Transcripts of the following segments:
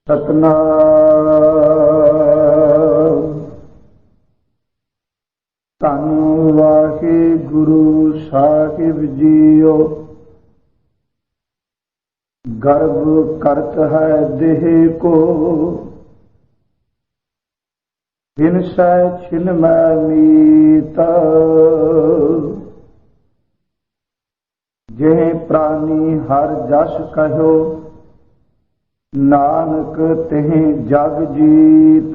सतनाम। धन वाहिगुरु साहिब जीओ। गर्भ करत है देह को, हिंसै छिन्मय मीत। जेह प्राणी हर जस कहो, नानक तेह जग जीत।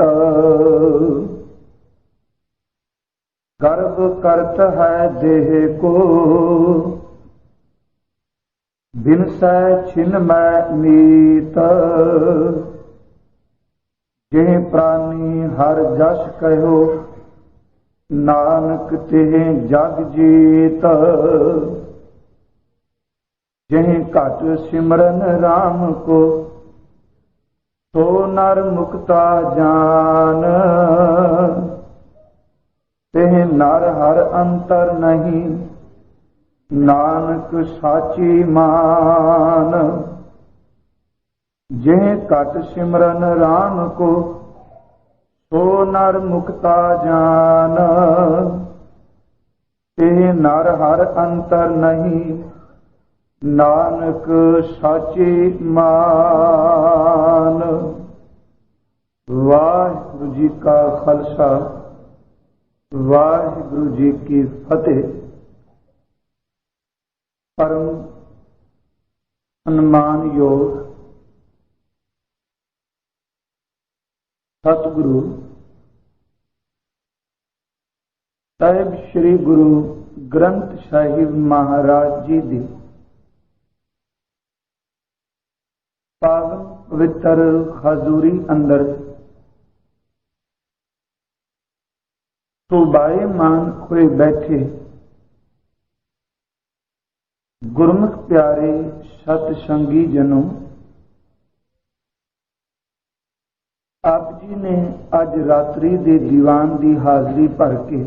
गर्भ करत है देह को, बिनसै छिन्मय मीत। जेह प्राणी हर जस कहो, नानक तेह जग जीत। जेह घट सिमरन राम को, तो नर मुक्ता जान। तेह नर हर अंतर नहीं, नानक साची मान। जेह घट सिमरन राम को, तो नर मुक्ता जान। तेह नर हर अंतर नहीं, नानक साची मान। वाहिगुरु जी का खालसा, वाहिगुरु जी की फतेह। परम सम्मान योग सतगुरु साहिब श्री गुरु ग्रंथ साहिब महाराज जी दी पावन पवित्र हजूरी अंदर सुबाए मान होए बैठे गुरमुख प्यारे सतसंगी जनों, आप जी ने अज रात्रि दे दीवान की हाजरी भर के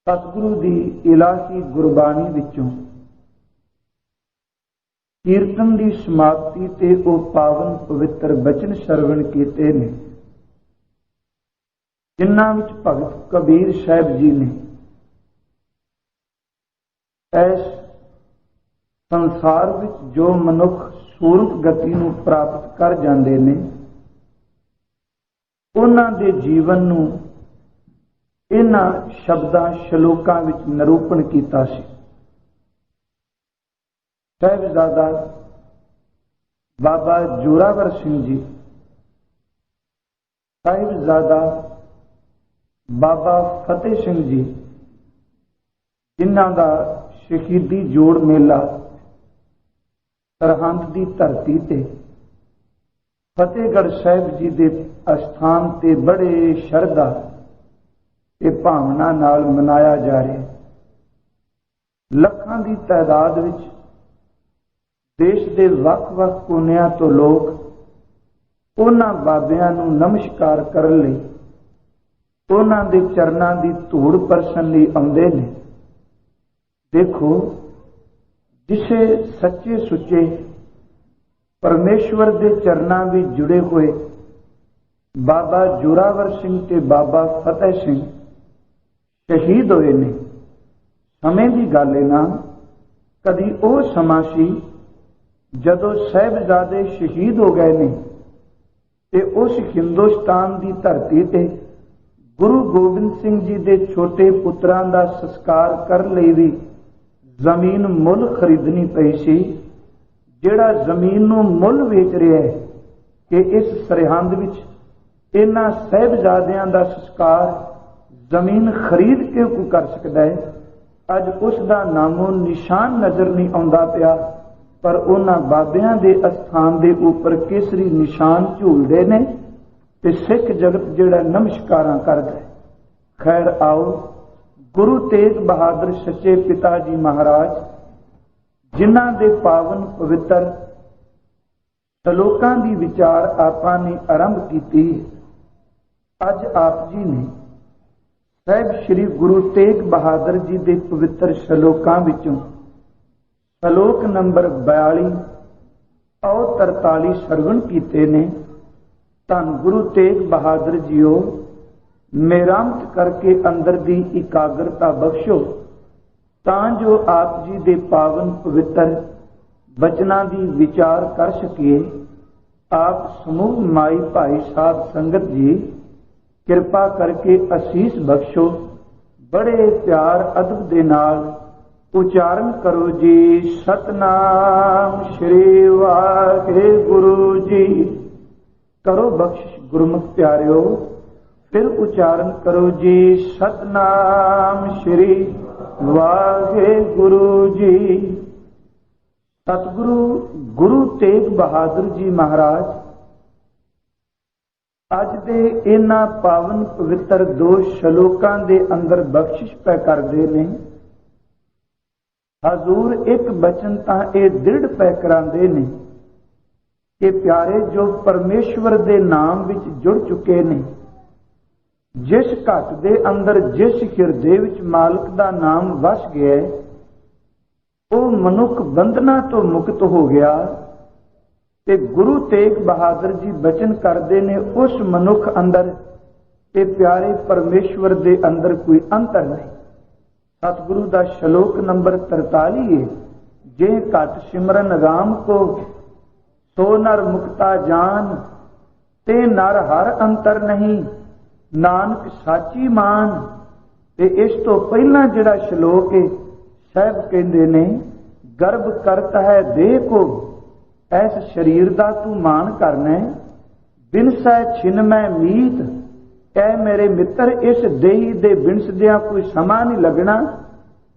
सतगुरु की इलाही गुरबाणी विचों कीर्तन की समाप्ति ते वो पावन पवित्र बचन श्रवण कीते ने, जिन्हां विच भगत कबीर साहिब जी ने इस संसार विच जो मनुख सूरत गति नूं प्राप्त कर जांदे ने, उन्हां दे जीवन नूं इन्हां शब्दां शलोकां विच निरूपण कीता सी। साहिबजादा बाबा जोरावर सिंह जी, साहिबजादा बाबा फतेह सिंह जी, जिन्हां दा शहीदी जोड़ मेला सरहंद की धरती ते फतेहगढ़ साहिब जी के अस्थान ते बड़े शरधा ते भावना नाल मनाया जा रहा है। लखां की तादाद विच देश के वख-वख कोनियां तो लोग उन्हां बाबियां नूं नमस्कार करन लई, उन्हां दे चरनां दी धूड़ परसन लई आउंदे ने। देखो, जिसे सच्चे सुच्चे परमेश्वर के चरनां विच जुड़े हुए बाबा जोरावर सिंह ते बाबा फतेह सिंह शहीद होए ने। समय की गल है ना, कदी वो समा सी जदों साहिबजादे शहीद हो गए ने ते उस हिंदुस्तान की धरती ते गुरु गोबिंद सिंह जी के छोटे पुत्रां दा संस्कार कर लई भी जमीन मुल खरीदनी पई सी। जिहड़ा जमीन नूं मुल वेच रहा है कि इस सरहंद विच इन्हां साहिबजादियां दा संस्कार जमीन खरीद के कोई कर सकता है, अज उसका नामो निशान नजर नहीं आउंदा पिया। पर उन्हां बाबियां दे अस्थान दे उपर केसरी निशान झूलदे ने ते सिख जगत जिहड़ा नमस्कारां करदा है। खैर आओ, गुरु तेग बहादुर सच्चे पिता जी महाराज जिन्हां दे पावन पवित्र शलोकां दी विचार आपां ने आरंभ कीती। अज आप जी ने साहिब श्री गुरु तेग बहादुर जी दे पवित्र शलोकां विचों शलोक नंबर 42 और 43 ਸਰਵਣ ਕੀਤੇ ਨੇ। ਧੰਨ ਗੁਰੂ ਤੇਗ ਬਹਾਦਰ ਜੀਓ, ਮੇਰਾਮਤ ਕਰਕੇ ਅੰਦਰ ਦੀ ਇਕਾਗਰਤਾ ਬਖਸ਼ੋ, ਤਾਂ ਜੋ ਆਪ ਜੀ ਦੇ ਪਾਵਨ ਪਵਿੱਤਰ ਬਚਨਾਂ ਦੀ ਵਿਚਾਰ ਕਰ ਸਕੀਏ। ਆਪ ਸਮੂਹ ਮਾਈ ਭਾਈ ਸਾਹਿਬ ਸੰਗਤ ਜੀ ਕਿਰਪਾ ਕਰਕੇ ਅਸੀਸ ਬਖਸ਼ੋ। ਬੜੇ ਪਿਆਰ ਅਦਬ ਦੇ ਨਾਲ ਉਚਾਰਨ ਕਰੋ ਜੀ, ਸਤਨਾਮ ਸ਼੍ਰੀ ਵਾਹਿਗੁਰੂ ਜੀ। ਕਰੋ ਬਖਸ਼ਿਸ਼ ਗੁਰਮੁਖ ਪਿਆਰਿਓ, ਫਿਰ ਉਚਾਰਨ ਕਰੋ ਜੀ, ਸਤਨਾਮ ਸ਼੍ਰੀ ਵਾਹਿਗੁਰੂ ਜੀ। ਸਤਿਗੁਰੂ ਗੁਰੂ ਤੇਗ ਬਹਾਦਰ ਜੀ ਮਹਾਰਾਜ ਅੱਜ ਦੇ ਇਹਨਾਂ ਪਾਵਨ ਪਵਿੱਤਰ 2 ਸ਼ਲੋਕਾਂ ਦੇ ਅੰਦਰ ਬਖਸ਼ਿਸ਼ ਪੈ ਕਰਦੇ ਨੇ। ਹਜ਼ੂਰ ਇੱਕ ਬਚਨ ਤਾਂ ਇਹ ਦ੍ਰਿੜ ਪੈ ਕਰਾਂਦੇ ਨੇ ਕਿ ਪਿਆਰੇ ਜੋ ਪਰਮੇਸ਼ਵਰ ਦੇ ਨਾਮ ਵਿੱਚ ਜੁੜ ਚੁੱਕੇ ਨੇ, ਜਿਸ ਘਟ ਦੇ ਅੰਦਰ ਜਿਸ ਹਿਰਦੇ ਵਿੱਚ ਮਾਲਕ ਦਾ ਨਾਮ ਵਸ ਗਿਆ, ਉਹ ਮਨੁੱਖ ਬੰਧਨਾਂ ਤੋਂ ਮੁਕਤ ਹੋ ਗਿਆ। ਤੇ ਗੁਰੂ ਤੇਗ ਬਹਾਦਰ ਜੀ ਬਚਨ ਕਰਦੇ ਨੇ ਉਸ ਮਨੁੱਖ ਅੰਦਰ ਤੇ ਪਿਆਰੇ ਪਰਮੇਸ਼ਵਰ ਦੇ ਅੰਦਰ ਕੋਈ ਅੰਤਰ ਨਹੀਂ। ਸਤਿਗੁਰੂ ਦਾ ਸ਼ਲੋਕ ਨੰਬਰ 43 ਹੈ, ਜੇ ਘਟ ਸਿਮਰਨ ਰਾਮ ਕੋ ਸੋ ਨਰ ਮੁਕਤਾ ਜਾਨ, ਤੇ ਨਰ ਹਰ ਅੰਤਰ ਨਹੀਂ ਨਾਨਕ ਸਾਚੀ ਮਾਨ। ਤੇ ਇਸ ਤੋਂ ਪਹਿਲਾਂ ਜਿਹੜਾ ਸ਼ਲੋਕ ਹੈ ਸਾਹਿਬ ਕਹਿੰਦੇ ਨੇ, ਗਰਭ ਕਰਤ ਹੈ ਦੇਹ ਕੋ, ਐਸ ਸਰੀਰ ਦਾ ਤੂੰ ਮਾਨ ਕਰਨਾ, ਬਿਨਸੈ ਛਿਨ ਮੈਂ ਮੀਤ। ਐ ਮੇਰੇ ਮਿੱਤਰ, ਇਸ ਦੇਹੀ ਦੇ ਬਿਨਸਦਿਆਂ ਕੋਈ ਸਮਾਂ ਨਹੀਂ ਲੱਗਣਾ।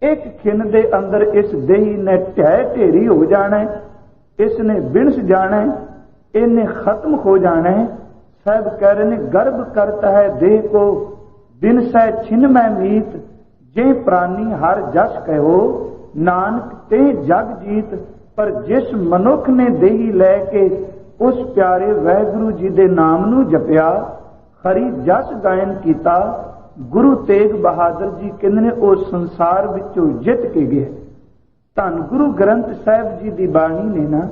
ਇੱਕ ਖਿਨ ਦੇ ਅੰਦਰ ਇਸ ਦੇਹੀ ਨੇ ਢਹਿ ਢੇਰੀ ਹੋ ਜਾਣਾ, ਇਸ ਨੇ ਬਿਨਸ ਜਾਣਾ, ਇਹਨੇ ਖਤਮ ਹੋ ਜਾਣਾ। ਸਾਹਿਬ ਕਹਿ ਰਹੇ ਨੇ, ਗਰਭ ਕਰਤਾ ਹੈ ਦੇਹ ਕੋ, ਬਿਨਸੈ ਛਿਨ ਮੈਂ ਮੀਤ। ਜੇ ਪ੍ਰਾਨੀ ਹਰ ਜਸ ਕਹਿਓ, ਨਾਨਕ ਤੇ ਜਗ ਜੀਤ। ਪਰ ਜਿਸ ਮਨੁੱਖ ਨੇ ਦੇਹੀ ਲੈ ਕੇ ਉਸ ਪਿਆਰੇ ਵਾਹਿਗੁਰੂ ਜੀ ਦੇ ਨਾਮ ਨੂੰ ਜਪਿਆ, ਖਰੀ ਜਸ ਗਾਇਨ ਕੀਤਾ, ਗੁਰੂ ਤੇਗ ਬਹਾਦਰ ਜੀ ਕਹਿੰਦੇ ਨੇ ਉਹ ਸੰਸਾਰ ਵਿੱਚੋਂ ਜਿੱਤ ਕੇ ਗਏ। ਧੰਨ ਗੁਰੂ ਗ੍ਰੰਥ ਸਾਹਿਬ ਜੀ ਦੀ ਬਾਣੀ ਨੇ ਨਾ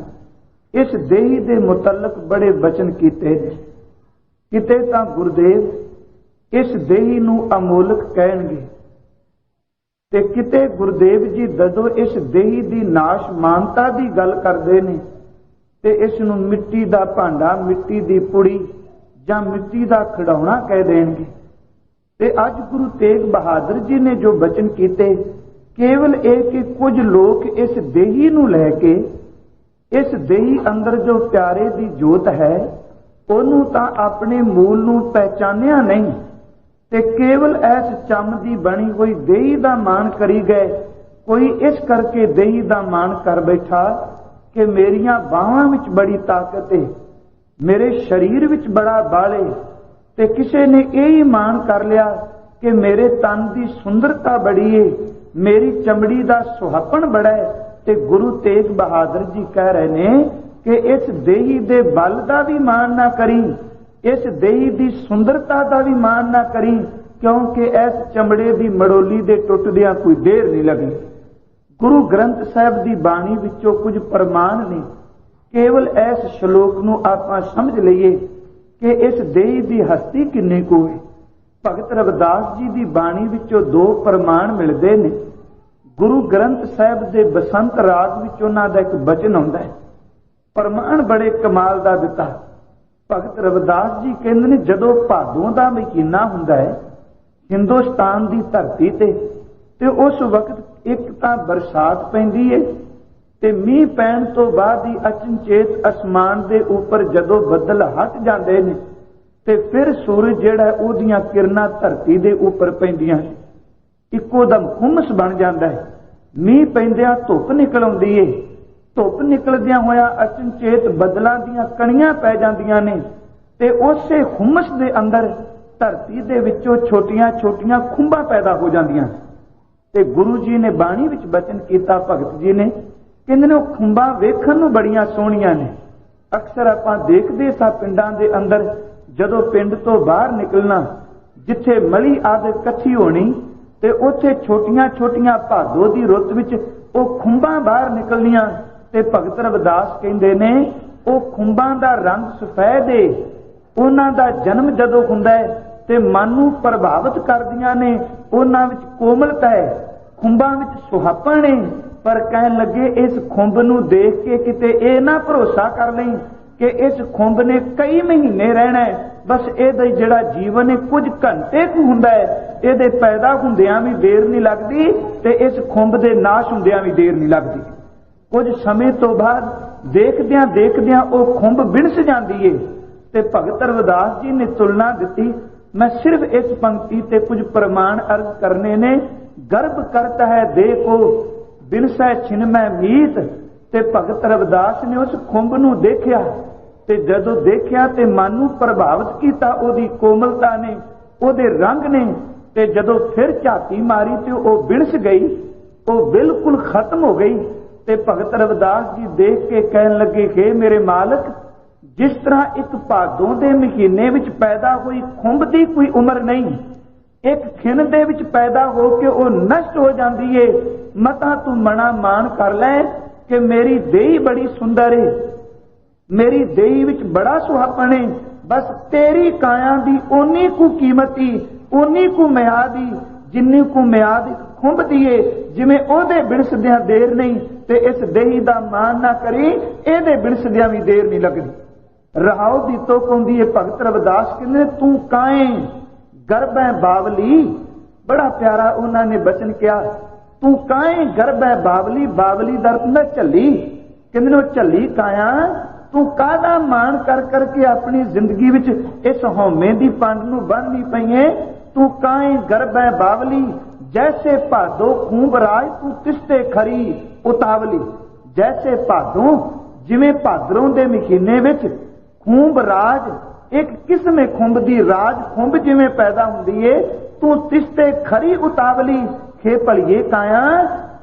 ਇਸ ਦੇਹੀ ਦੇ ਮੁਤਲਕ ਬੜੇ ਬਚਨ ਕੀਤੇ। ਕਿਤੇ ਤਾਂ ਗੁਰਦੇਵ ਇਸ ਦੇਹੀ ਨੂੰ ਅਮੋਲਕ ਕਹਿਣਗੇ, ਤੇ ਕਿਤੇ ਗੁਰਦੇਵ ਜੀ ਜਦੋਂ ਇਸ ਦੇਹੀ ਦੀ ਨਾਸ਼ ਮਾਨਤਾ ਦੀ ਗੱਲ ਕਰਦੇ ਨੇ ਤੇ ਇਸ ਨੂੰ ਮਿੱਟੀ ਦਾ ਭਾਂਡਾ, ਮਿੱਟੀ ਦੀ ਪੁੜੀ ਜਾਂ ਮਿੱਟੀ ਦਾ ਖਿਡੌਣਾ ਕਹਿ ਦੇਣਗੇ। ਤੇ ਅੱਜ ਗੁਰੂ ਤੇਗ ਬਹਾਦਰ ਜੀ ਨੇ ਜੋ ਬਚਨ ਕੀਤੇ, ਕੇਵਲ ਇਹ ਕਿ ਕੁਝ ਲੋਕ ਇਸ ਦੇਹੀ ਨੂੰ ਲੈ ਕੇ, ਇਸ ਦੇਹੀ ਅੰਦਰ ਜੋ ਪਿਆਰੇ ਦੀ ਜੋਤ ਹੈ, ਉਹਨੂੰ ਤਾਂ ਆਪਣੇ ਮੂਲ ਨੂੰ ਪਹਿਚਾਨਿਆ ਨਹੀਂ ਤੇ ਕੇਵਲ ਐਸ ਚੰਮ ਦੀ ਬਣੀ ਹੋਈ ਦੇਹੀ ਦਾ ਮਾਣ ਕਰੀ ਗਏ। ਕੋਈ ਇਸ ਕਰਕੇ ਦੇਹੀ ਦਾ ਮਾਣ ਕਰ ਬੈਠਾ ਕਿ ਮੇਰੀਆਂ ਬਾਹਾਂ ਵਿੱਚ ਬੜੀ ਤਾਕਤ ਹੈ, ਮੇਰੇ ਸਰੀਰ ਵਿੱਚ ਬੜਾ ਬਲ ਹੈ। ਤੇ ਕਿਸੇ ਨੇ ਇਹ ਹੀ ਮਾਣ ਕਰ ਲਿਆ ਕਿ ਮੇਰੇ ਤਨ ਦੀ ਸੁੰਦਰਤਾ ਬੜੀ ਹੈ, ਮੇਰੀ ਚਮੜੀ ਦਾ ਸੁਹੱਪਣ ਬੜਾ ਹੈ। ਤੇ ਗੁਰੂ ਤੇਗ ਬਹਾਦਰ ਜੀ ਕਹਿ ਰਹੇ ਨੇ ਕਿ ਇਸ ਦੇਹੀ ਦੇ ਬਲ ਦਾ ਵੀ ਮਾਣ ਨਾ ਕਰੀ, ਇਸ ਦੇਹੀ ਦੀ ਸੁੰਦਰਤਾ ਦਾ ਵੀ ਮਾਣ ਨਾ ਕਰੀ, ਕਿਉਂਕਿ ਇਸ ਚਮੜੇ ਦੀ ਮੜੋਲੀ ਦੇ ਟੁੱਟਦਿਆਂ ਕੋਈ ਦੇਰ ਨਹੀਂ ਲੱਗਣੀ। ਗੁਰੂ ਗ੍ਰੰਥ ਸਾਹਿਬ ਦੀ ਬਾਣੀ ਵਿੱਚੋਂ ਕੁਝ ਪ੍ਰਮਾਣ ਨੇ, ਕੇਵਲ ਇਸ ਸ਼ਲੋਕ ਨੂੰ ਆਪਾਂ ਸਮਝ ਲਈਏ ਕਿ ਇਸ ਦੇਹੀ ਦੀ ਹਸਤੀ ਕਿੰਨੀ ਕੁ ਹੈ। ਭਗਤ ਰਵਿਦਾਸ ਜੀ ਦੀ ਬਾਣੀ ਵਿੱਚੋਂ 2 ਪ੍ਰਮਾਣ ਮਿਲਦੇ ਨੇ। ਗੁਰੂ ਗ੍ਰੰਥ ਸਾਹਿਬ ਦੇ ਬਸੰਤ ਰਾਗ ਵਿੱਚ ਉਹਨਾਂ ਦਾ ਇੱਕ ਬਚਨ ਆਉਂਦਾ ਹੈ, ਪ੍ਰਮਾਣ ਬੜੇ ਕਮਾਲ ਦਾ ਦਿੱਤਾ। ਭਗਤ ਰਵਿਦਾਸ ਜੀ ਕਹਿੰਦੇ ਨੇ, ਜਦੋਂ ਭਾਦੋਂ ਦਾ ਮਹੀਨਾ ਹੁੰਦਾ ਹੈ ਹਿੰਦੁਸਤਾਨ ਦੀ ਧਰਤੀ ਤੇ ਉਸ ਵਕਤ ਇੱਕ ਤਾਂ ਬਰਸਾਤ ਪੈਂਦੀ ਹੈ ਤੇ ਮੀਂਹ ਪੈਣ ਤੋਂ ਬਾਅਦ ਹੀ ਅਚਨਚੇਤ ਅਸਮਾਨ ਦੇ ਉੱਪਰ ਜਦੋਂ ਬੱਦਲ ਹਟ ਜਾਂਦੇ ਨੇ ਤੇ ਫਿਰ ਸੂਰਜ ਜਿਹੜਾ ਉਹਦੀਆਂ ਕਿਰਨਾਂ ਧਰਤੀ ਦੇ ਉੱਪਰ ਪੈਂਦੀਆਂ, ਇੱਕੋ ਦਮ ਹੁਮਸ ਬਣ ਜਾਂਦਾ ਹੈ। ਮੀਂਹ ਪੈਂਦਿਆਂ ਧੁੱਪ ਨਿਕਲ ਆਉਂਦੀ ਏ, ਧੁੱਪ ਨਿਕਲਦਿਆਂ ਹੋਇਆ ਅਚਨਚੇਤ ਬੱਦਲਾਂ ਦੀਆਂ ਕਣੀਆਂ ਪੈ ਜਾਂਦੀਆਂ ਨੇ ਤੇ ਉਸੇ ਹੁਮਸ ਦੇ ਅੰਦਰ ਧਰਤੀ ਦੇ ਵਿੱਚੋਂ ਛੋਟੀਆਂ ਛੋਟੀਆਂ ਖੁੰਬਾਂ ਪੈਦਾ ਹੋ ਜਾਂਦੀਆਂ। ਤੇ ਗੁਰੂ ਜੀ ਨੇ ਬਾਣੀ ਵਿੱਚ ਬਚਨ ਕੀਤਾ, ਭਗਤ ਜੀ ਨੇ ਕਹਿੰਦੇ ਨੇ ਉਹ ਖੁੰਬਾਂ ਵੇਖਣ ਨੂੰ ਬੜੀਆਂ ਸੋਹਣੀਆਂ ਨੇ। ਅਕਸਰ ਆਪਾਂ ਦੇਖਦੇ ਸਾਂ ਪਿੰਡਾਂ ਦੇ ਅੰਦਰ, ਜਦੋਂ ਪਿੰਡ ਤੋਂ ਬਾਹਰ ਨਿਕਲਣਾ, ਜਿੱਥੇ ਮਲੀ ਆਦਿ ਇਕੱਠੀ ਹੋਣੀ ਤੇ ਉੱਥੇ ਛੋਟੀਆਂ ਛੋਟੀਆਂ ਭਾਦੋ ਦੀ ਰੁੱਤ ਵਿੱਚ ਉਹ ਖੁੰਬਾਂ ਬਾਹਰ ਨਿਕਲਣੀਆਂ। ਤੇ ਭਗਤ ਰਵਿਦਾਸ ਕਹਿੰਦੇ ਨੇ ਉਹ ਖੁੰਬਾਂ ਦਾ ਰੰਗ ਸਫੈਦ ਏ। ਉਹਨਾਂ ਦਾ ਜਨਮ ਜਦੋਂ ਹੁੰਦਾ ਹੈ ਤੇ ਮਨ ਨੂੰ ਪ੍ਰਭਾਵਿਤ ਕਰਦੀਆਂ ਨੇ। ਉਹਨਾਂ ਵਿੱਚ ਕੋਮਲਤਾ ਹੈ, ਖੁੰਬਾਂ ਵਿੱਚ ਸੁਹਾਪਣ ਏ। ਪਰ ਕਹਿਣ ਲੱਗੇ ਇਸ ਖੁੰਬ ਨੂੰ ਦੇਖ ਕੇ ਕਿਤੇ ਇਹ ਨਾ ਭਰੋਸਾ ਕਰ ਲਈ ਕਿ ਇਸ ਖੁੰਬ ਨੇ ਕਈ ਮਹੀਨੇ ਰਹਿਣਾ ਹੈ। ਬਸ ਇਹਦਾ ਜਿਹੜਾ ਜੀਵਨ ਹੈ ਕੁਝ ਘੰਟੇ ਕੁ ਹੁੰਦਾ ਹੈ। ਇਹਦੇ ਪੈਦਾ ਹੁੰਦਿਆਂ ਵੀ ਦੇਰ ਨਹੀਂ ਲੱਗਦੀ ਤੇ ਇਸ ਖੁੰਬ ਦੇ ਨਾਸ਼ ਹੁੰਦਿਆਂ ਵੀ ਦੇਰ ਨਹੀਂ ਲੱਗਦੀ। ਕੁਝ ਸਮੇਂ ਤੋਂ ਬਾਅਦ ਦੇਖਦਿਆਂ ਦੇਖਦਿਆਂ ਉਹ ਖੁੰਬ ਵਿਣਸ ਜਾਂਦੀ ਏ। ਤੇ ਭਗਤ ਰਵਿਦਾਸ ਜੀ ਨੇ ਤੁਲਨਾ ਦਿੱਤੀ। ਮੈਂ ਸਿਰਫ ਇਸ ਪੰਕਤੀ ਤੇ ਕੁਝ ਪ੍ਰਮਾਣ ਅਰਜ਼ ਕਰਨੇ ਨੇ। ਗਰਭ ਕਰਤ ਹੈ ਦੇਖੋ ਬਿਨਸੈ ਛਿਨਮੈ ਮੀਤ। ਤੇ ਭਗਤ ਰਵਿਦਾਸ ਨੇ ਉਸ ਖੁੰਬ ਨੂੰ ਦੇਖਿਆ ਤੇ ਜਦੋਂ ਦੇਖਿਆ ਤੇ ਮਨ ਨੂੰ ਪ੍ਰਭਾਵਿਤ ਕੀਤਾ ਉਹਦੀ ਕੋਮਲਤਾ ਨੇ, ਉਹਦੇ ਰੰਗ ਨੇ। ਤੇ ਜਦੋਂ ਫਿਰ ਝਾਤੀ ਮਾਰੀ ਤੇ ਉਹ ਬਿਣਸ ਗਈ, ਉਹ ਬਿਲਕੁਲ ਖਤਮ ਹੋ ਗਈ। ਤੇ ਭਗਤ ਰਵਿਦਾਸ ਜੀ ਦੇਖ ਕੇ ਕਹਿਣ ਲੱਗੇ ਕਿ ਮੇਰੇ ਮਾਲਕ, ਜਿਸ ਤਰ੍ਹਾਂ ਇੱਕ ਭਾਦੋਂ ਦੇ ਮਹੀਨੇ ਵਿੱਚ ਪੈਦਾ ਹੋਈ ਖੁੰਬ ਦੀ ਕੋਈ ਉਮਰ ਨਹੀਂ, ਇੱਕ ਖਿਣ ਦੇ ਵਿੱਚ ਪੈਦਾ ਹੋ ਕੇ ਉਹ ਨਸ਼ਟ ਹੋ ਜਾਂਦੀ ਏ। ਮਤਾ ਤੂੰ ਮਣਾ ਮਾਨ ਕਰ ਲੈ ਕਿ ਮੇਰੀ ਦੇਹੀ ਬੜੀ ਸੁੰਦਰ ਏ, ਮੇਰੀ ਦੇਹੀ ਵਿੱਚ ਬੜਾ ਸੁਹਾਪਣ ਏ। ਬਸ ਤੇਰੀ ਕਾਇਆ ਦੀ ਓਨੀ ਕੁ ਕੀਮਤੀ, ਓਨੀ ਕੁ ਮਿਆਦੀ ਜਿੰਨੀ ਕੁ ਮਿਆਦ ਖੁੰਬ ਦੀ ਏ। ਜਿਵੇਂ ਉਹਦੇ ਬਿਣਸਦਿਆਂ ਦੇਰ ਨਹੀਂ ਤੇ ਇਸ ਦੇਹੀ ਦਾ ਮਾਨ ਨਾ ਕਰੀ, ਇਹਦੇ ਬਿਣਸਦਿਆਂ ਵੀ ਦੇਰ ਨਹੀਂ ਲੱਗਦੀ। ਰਹਾਉ ਦੀ ਤੁਕ ਹੁੰਦੀ ਹੈ। ਭਗਤ ਰਵਿਦਾਸ ਕਹਿੰਦੇ ਤੂੰ ਕਾਏ ਗਰਭੈ ਬਾਵਲੀ। ਬੜਾ ਪਿਆਰਾ ਉਹਨਾਂ ਨੇ ਬਚਨ ਕਿਹਾ, ਤੂੰ ਕਾਏ ਗਰਭੈ ਬਾਵਲੀ। ਬਾਵਲੀ ਦਾ ਅਰਥ ਹੈ ਝੱਲੀ। ਕਹਿੰਦੇ ਨੇ ਉਹ ਝੱਲੀ ਕਾਇਆ, ਤੂੰ ਕਾਹਦਾ ਮਾਣ ਕਰ ਕਰਕੇ ਆਪਣੀ ਜ਼ਿੰਦਗੀ ਵਿੱਚ ਇਸ ਹਉਮੈ ਦੀ ਪੰਡ ਨੂੰ ਬੰਨ੍ਹਨੀ ਪਈਏ। ਤੂੰ ਕਾਏ ਗਰਭੈ ਬਾਵਲੀ ਜੈਸੇ ਭਾਦੋ ਖੂਬ ਰਾਜ ਤੂੰ ਤਿਸਤੇ ਖਰੀ ਉਤਾਵਲੀ। ਜੈਸੇ ਭਾਦੋਂ, ਜਿਵੇਂ ਭਾਦਰੋਂ ਦੇ ਮਹੀਨੇ ਵਿੱਚ ਖੂਬ ਰਾਜ, ਇੱਕ ਕਿਸਮ ਹੈ ਖੁੰਬ ਦੀ ਰਾਜ ਖੁੰਬ ਜਿਵੇਂ ਪੈਦਾ ਹੁੰਦੀ ਏ, ਤੂੰ ਤਿਸਤੇ ਖਰੀ ਉਤਾਵਲੀ। ਖੇ ਭਲੀਏ ਕਾਇਆ,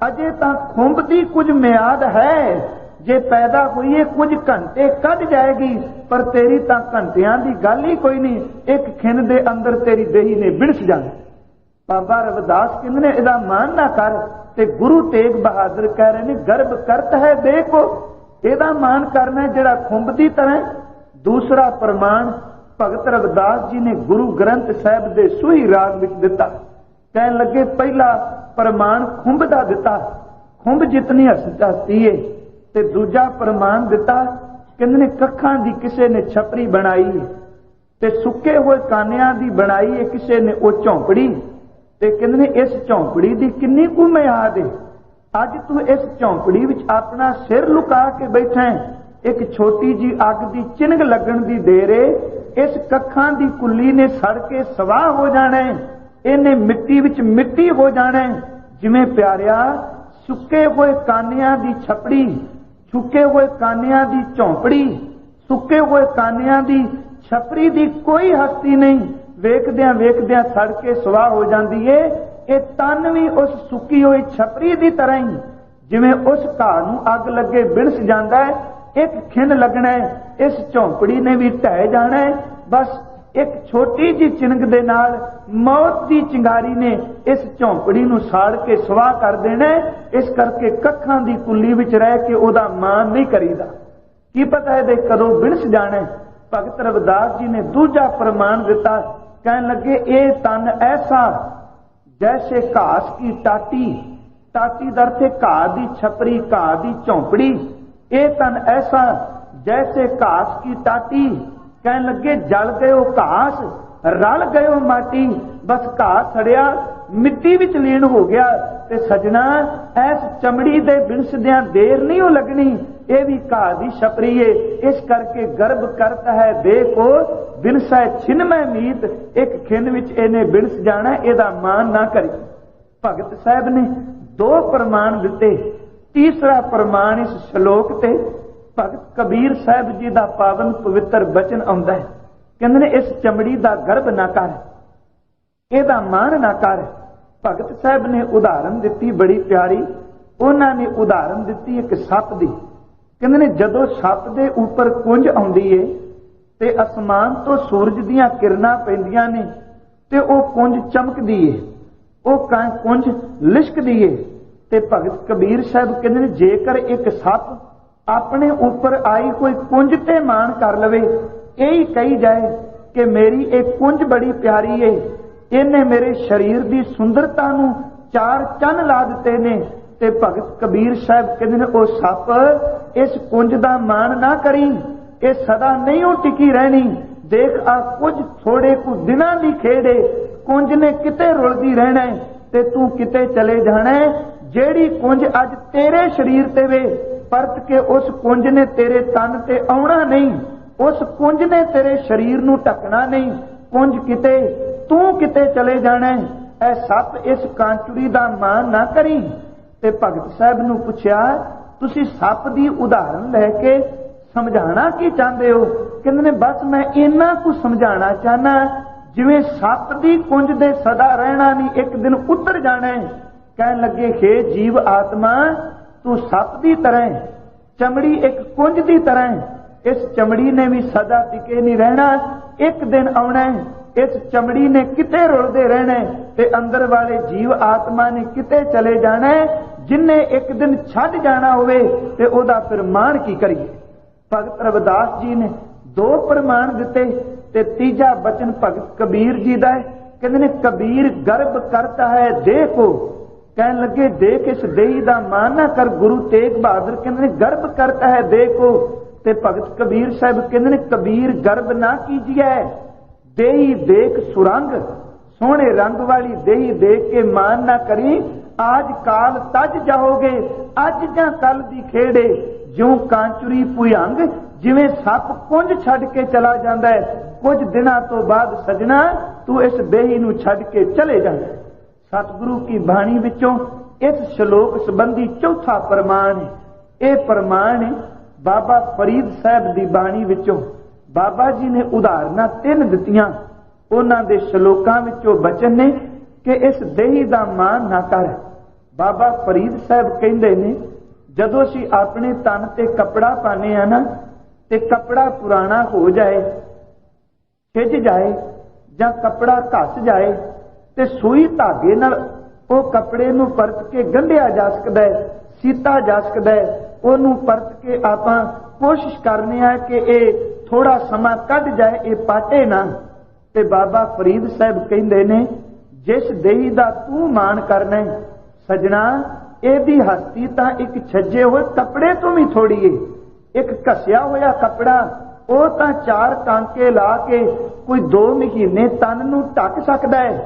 ਅਜੇ ਤਾਂ ਖੁੰਬ ਦੀ ਕੁਝ ਮਿਆਦ ਹੈ। ਜੇ ਪੈਦਾ ਹੋਈਏ ਕੁਝ ਘੰਟੇ ਕੱਢ ਜਾਏਗੀ, ਪਰ ਤੇਰੀ ਤਾਂ ਘੰਟਿਆਂ ਦੀ ਗੱਲ ਹੀ ਕੋਈ ਨਹੀਂ। ਇੱਕ ਖਿਣ ਦੇ ਅੰਦਰ ਤੇਰੀ ਦੇਹੀ ਨੇ ਬਿਣਸ ਜਾਣਾ। ਬਾਬਾ ਰਵਿਦਾਸ ਕਹਿੰਦੇ ਨੇ ਇਹਦਾ ਮਾਨ ਨਾ ਕਰ। ਤੇ ਗੁਰੂ ਤੇਗ ਬਹਾਦਰ ਕਹਿ ਰਹੇ ਨੇ ਗਰਭ ਕਰਤ ਹੈ ਦੇਖੋ, ਇਹਦਾ ਮਾਨ ਕਰਨਾ ਜਿਹੜਾ ਖੁੰਬ ਦੀ ਤਰ੍ਹਾਂ। ਦੂਸਰਾ ਪ੍ਰਮਾਣ ਭਗਤ ਰਵਿਦਾਸ ਜੀ ਨੇ ਗੁਰੂ ਗ੍ਰੰਥ ਸਾਹਿਬ ਦੇ ਸੂਹੀ ਰਾਗ ਵਿੱਚ ਦਿੱਤਾ। ਕਹਿਣ ਲੱਗੇ ਪਹਿਲਾ ਪ੍ਰਮਾਣ ਖੁੰਬ ਦਾ ਦਿੱਤਾ, ਖੁੰਬ ਜਿਤਨੀ ਹਸਤੀ ਏ। ਤੇ ਦੂਜਾ ਪ੍ਰਮਾਣ ਦਿੱਤਾ, ਕਹਿੰਦੇ ਨੇ ਕੱਖਾਂ ਦੀ ਕਿਸੇ ਨੇ ਛਪਰੀ ਬਣਾਈ ਤੇ ਸੁੱਕੇ ਹੋਏ ਕਾਨਿਆਂ ਦੀ ਬਣਾਈ ਏ ਕਿਸੇ ਨੇ ਉਹ ਝੌਂਪੜੀ। ਤੇ ਕਹਿੰਦੇ ਨੇ ਇਸ ਝੌਂਪੜੀ ਦੀ ਕਿੰਨੀ ਕੁ ਮਿਆਦ ਏ। ਅੱਜ ਤੂੰ ਇਸ ਝੌਂਪੜੀ ਵਿੱਚ ਆਪਣਾ ਸਿਰ ਲੁਕਾ ਕੇ ਬੈਠਾ ਹੈ। ਇੱਕ ਛੋਟੀ ਜੀ ਅੱਗ ਦੀ ਚਿਨਗ ਲੱਗਣ ਦੀ ਦੇਰ ਏ। ਇਸ ਕੱਖਾਂ ਦੀ ਕੁੱਲੀ ਨੇ ਸੜ ਕੇ ਸਵਾਹ ਹੋ ਜਾਣਾ, ਇਹਨੇ ਮਿੱਟੀ ਵਿੱਚ ਮਿੱਟੀ ਹੋ ਜਾਣਾ। ਜਿਵੇਂ ਪਿਆਰਿਆ ਸੁੱਕੇ ਹੋਏ ਕਾਨਿਆਂ ਦੀ ਛਪੜੀ, ਸੁੱਕੇ ਹੋਏ ਕਾਨਿਆਂ ਦੀ ਝੌਂਪੜੀ, ਸੁੱਕੇ ਹੋਏ ਕਾਨਿਆਂ ਦੀ ਛਪਰੀ ਦੀ ਕੋਈ ਹਸਤੀ ਨਹੀਂ। ਵੇਖਦਿਆਂ ਵੇਖਦਿਆਂ ਸੜ ਕੇ ਸਵਾਹ ਹੋ ਜਾਂਦੀ ਏ। ਇਹ ਤਨ ਵੀ ਉਸ ਸੁੱਕੀ ਹੋਈ ਛਪਰੀ ਦੀ ਤਰ੍ਹਾਂ ਹੀ, ਜਿਵੇਂ ਉਸ ਘਾਹ ਨੂੰ ਅੱਗ ਲੱਗੇ ਬਿਣਸ ਜਾਂਦਾ ਹੈ, ਇੱਕ ਖਿਣ ਲੱਗਣਾ ਹੈ, ਇਸ ਝੌਂਪੜੀ ਨੇ ਵੀ ਢਹਿ ਜਾਣਾ ਹੈ। ਬਸ ਇੱਕ ਛੋਟੀ ਜੀ ਚਿਨਗ ਦੇ ਨਾਲ ਮੌਤ ਦੀ ਚਿੰਗਾਰੀ ਨੇ ਇਸ ਝੌਂਪੜੀ ਨੂੰ ਸਾੜ ਕੇ ਸਵਾਹ ਕਰ ਦੇਣਾ। ਇਸ ਕਰਕੇ ਕੱਖਾਂ ਦੀ ਕੁੱਲੀ ਵਿੱਚ ਰਹਿ ਕੇ ਉਹਦਾ ਮਾਣ ਨਹੀਂ ਕਰੀਦਾ, ਕੀ ਪਤਾ ਇਹਦੇ ਕਦੋਂ ਬਿਣਸ ਜਾਣਾ। ਭਗਤ ਰਵਿਦਾਸ ਜੀ ਨੇ ਦੂਜਾ ਪ੍ਰਮਾਣ ਦਿੱਤਾ। ਕਹਿਣ ਲੱਗੇ ਇਹ ਤਨ ਐਸਾ ਜੈਸੇ ਘਾਸ ਕੀ ਟਾਟੀ, ਟਾਟੀ ਦਾ ਅਰਥ ਹੈ ਘਾਹ ਦੀ ਛਪਰੀ, ਘਾਹ ਦੀ ਝੌਂਪੜੀ। ਇਹ ਤਨ ਐਸਾ ਜੈਸੇ ਘਾਸ ਕੀ ਟਾਟੀ। ਕਹਿਣ ਲੱਗੇ ਜਲ ਗਇਓ ਘਾਸ ਰਲ ਗਇਓ ਮਾਟੀ। ਬਸ ਘਾਹ ਸੜਿਆ ਮਿੱਟੀ ਵਿੱਚ ਲੀਨ ਹੋ ਗਿਆ। ਤੇ ਸਜਣਾ ਐਸ ਚਮੜੀ ਦੇ ਬਿਣਸਦਿਆਂ ਦੇਰ ਨਹੀਂ ਉਹ ਲੱਗਣੀ, ਇਹ ਵੀ ਘਾਹ ਦੀ ਛਪਰੀ ਏ। ਇਸ ਕਰਕੇ ਗਰਭ ਕਰਤ ਹੈ ਦੇਖੋ ਬਿਨਸੈ ਛਿਨਮੈ ਮੀਤ। ਇੱਕ ਖਿਣ ਵਿੱਚ ਇਹਨੇ ਬਿਣਸ ਜਾਣਾ, ਇਹਦਾ ਮਾਨ ਨਾ ਕਰੀ। ਭਗਤ ਸਾਹਿਬ ਨੇ ਦੋ ਪ੍ਰਮਾਣ ਦਿੱਤੇ। ਤੀਸਰਾ ਪ੍ਰਮਾਣ ਇਸ ਸ਼ਲੋਕ ਤੇ ਭਗਤ ਕਬੀਰ ਸਾਹਿਬ ਜੀ ਦਾ ਪਾਵਨ ਪਵਿੱਤਰ ਬਚਨ ਆਉਂਦਾ ਹੈ। ਕਹਿੰਦੇ ਨੇ ਇਸ ਚਮੜੀ ਦਾ ਗਰਭ ਨਾ ਕਰ, ਇਹਦਾ ਮਾਣ ਨਾ ਕਰ। ਭਗਤ ਸਾਹਿਬ ਨੇ ਉਦਾਹਰਨ ਦਿੱਤੀ ਬੜੀ ਪਿਆਰੀ। ਉਹਨਾਂ ਨੇ ਉਦਾਹਰਨ ਦਿੱਤੀ ਇੱਕ ਸੱਪ ਦੀ। ਕਹਿੰਦੇ ਨੇ ਜਦੋਂ ਸੱਪ ਦੇ ਉੱਪਰ ਕੁੰਝ ਆਉਂਦੀ ਏ ਤੇ ਅਸਮਾਨ ਤੋਂ ਸੂਰਜ ਦੀਆਂ ਕਿਰਨਾਂ ਪੈਂਦੀਆਂ ਨੇ ਤੇ ਉਹ ਕੁੰਝ ਚਮਕਦੀ ਏ, ਉਹ ਕੁੰਝ ਲਿਸ਼ਕਦੀ ਏ। ਤੇ ਭਗਤ ਕਬੀਰ ਸਾਹਿਬ ਕਹਿੰਦੇ ਨੇ ਜੇਕਰ ਇੱਕ ਸੱਪ अपने ऊपर आई कोई कुंज ते मान कर लवे, यही कही जाए कि मेरी एक कुंज बड़ी प्यारी है, इन्हें मेरे शरीर की सुंदरता नू चार चन्न ला दिते ने। ते भगत कबीर साहब कहते ने ओ सप इस कुंज का मान ना करी, ये सदा नहीं हो टिकी रहनी। देख आ कुछ थोड़े कु दिनां दी खेड़े, कुंज ने किते रुलदी रहना है ते तू किते चले जाना है। जेड़ी कुंज अज तेरे शरीर ते वे, परत के उस कुंज ने तेरे तन ते आउणा नहीं, उस कुंज ने तेरे शरीर नू ढकना नहीं। कुंज किते तू किते चले जाना है, ऐ सप इस कांचुरी दा मान ना करी। ते भगत साहब नू पुछया तुसी सप दी उदाहरण लैके समझाना की चाहते हो? कहंदे ने बस मैं इन्ना कुछ समझाना चाहना, जिवें सप दी कुंज दे सदा रहना नहीं, एक दिन उतर जाना है। कहन लगे हे जीव आत्मा, तू सप दी तरह, चमड़ी एक कुंज दी तरह। इस चमड़ी ने भी सदा टिके नहीं रहना, एक दिन आना है इस चमड़ी ने किते रुलदे रहना है, ते अंदर वाले जीव आत्मा ने किते चले जाना है। जिन्हें एक दिन छड़ जाना होवे ते ओदा फिर मान की करिए। भगत रविदास जी ने दो प्रमाण दिते ते तीजा बचन भगत कबीर जी दा है। कहंदे ने कबीर गर्भ करता है देह को, कहन लगे देख इस देही दा मान ना कर। गुरु तेग बहादुर कहंदे ने गर्भ करता है देह को, ते भगत कबीर साहब कहंदे ने कबीर गर्भ ना कीजिए, देही देख सुरंग, सोहने रंग वाली देही देख के मान ना करी। आज काल तज जाओगे, अज जा कल दी खेड़े, ज्यों कांचुरी भुयंग, जिवें सप कुंज छड़ के चला जांदा है, कुछ दिनां तो बाद सजना तू इस देही नू छड़ के चले जाना। सतगुरु की बाणी विचों इस श्लोक संबंधी चौथा प्रमाण है। यह प्रमाण बाबा फरीद साहब की बाणी विचों बाबा जी ने उदाहरणा 3 दित्तियां। उन्हां दे श्लोकां विचों बचन ने कि इस देही दा मान ना कर। बाबा फरीद साहब कहंदे ने जदों असीं अपने तन ते कपड़ा पाने आ ना, ते कपड़ा पुराना हो जाए, खिज जाए जां कपड़ा घस जाए, ते सुई धागे नाल ओ कपड़े नूं परत के गंढिया जा सकदा है, सीता जा सकदा है। ओनूं परत के आपां कोशिश करने आ कि ये थोड़ा समा कढ़ जाए, ये पाटे ना। ते बाबा फरीद साहब कहंदे ने जिस देही दा तू मान करना है सजना, एदी हस्ती तां एक छज्जे हुए कपड़े तो भी थोड़ी है। एक घसिया होया कपड़ा वो तां 4 टांके ला के कोई 2 महीने तन नूं ढक सकदा है।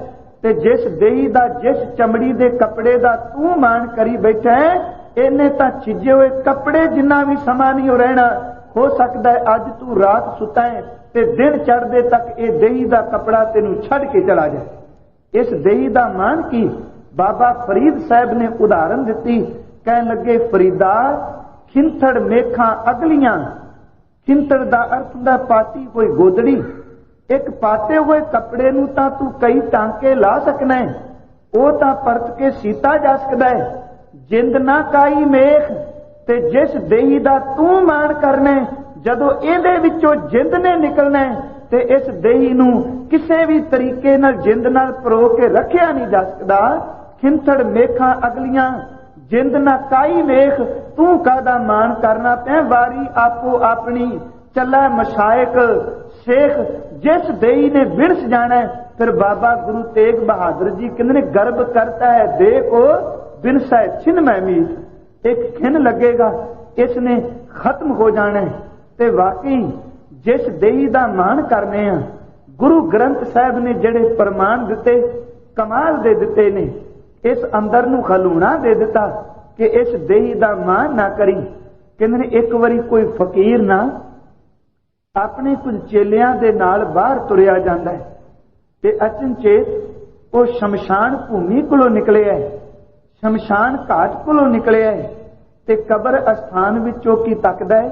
ते जिस देही दा जिस चमड़ी दे कपड़े दा तू मान करी बैठा है, इन्हें तां छिजे हुए कपड़े जिन्ना भी समा नहीं रहना। हो सकता है अज तू रात सुता है ते दिन चढ़दे तक ये देही दा कपड़ा तेनू छड़ के चला जाए। इस देही दा मान की बाबा फरीद साहब ने उदाहरण दिती। कहन लगे फरीदा खिंथड़ मेखा अगलियां, खिंथड़ दा अर्थ हुंदा पाटी कोई गोदड़ी। एक पाटे हुए कपड़े नूं तां तू कई टांके ला सकना है, वो तां परत के सीता जा सकदा है। जिंद ना काई मेख, ते जिस देही दा तू मान करना है, जदों इहदे विचों जिंद ने निकलना है ते इस देही नूं किसी भी तरीके नाल जिंद नाल परो के रखिया नहीं जा सकदा। खिंथड़ मेखा अगलियां, जिंद ना काई मेख, तू कादा मान करना पै। वारी आपो अपनी चला मशायक शेख, जिस देही ने विरस जाना है। फिर बाबा गुरु तेग बहादुर जी कहते ने गर्भ करता है देह को, बिनसा छिन में मीत। एक खिन लगेगा, इसने खत्म हो जाना है। ते वाकई जिस देही दा मान करने आ, गुरु ग्रंथ साहब ने जेड़े प्रमाण दिते कमाल दे दिते ने। इस अंदर नूं खलूणा दे दिता कि इस देही दा मान ना करी। कहंदे ने एक वारी कोई फकीर ना अपने कुछ चेलियां दे नाल बाहर तुरिया जांदा है ते अचनचेत वो शमशान भूमि कोलों निकले है, शमशान घाट कोलों निकले है ते कबर अस्थान विचों की तकदा है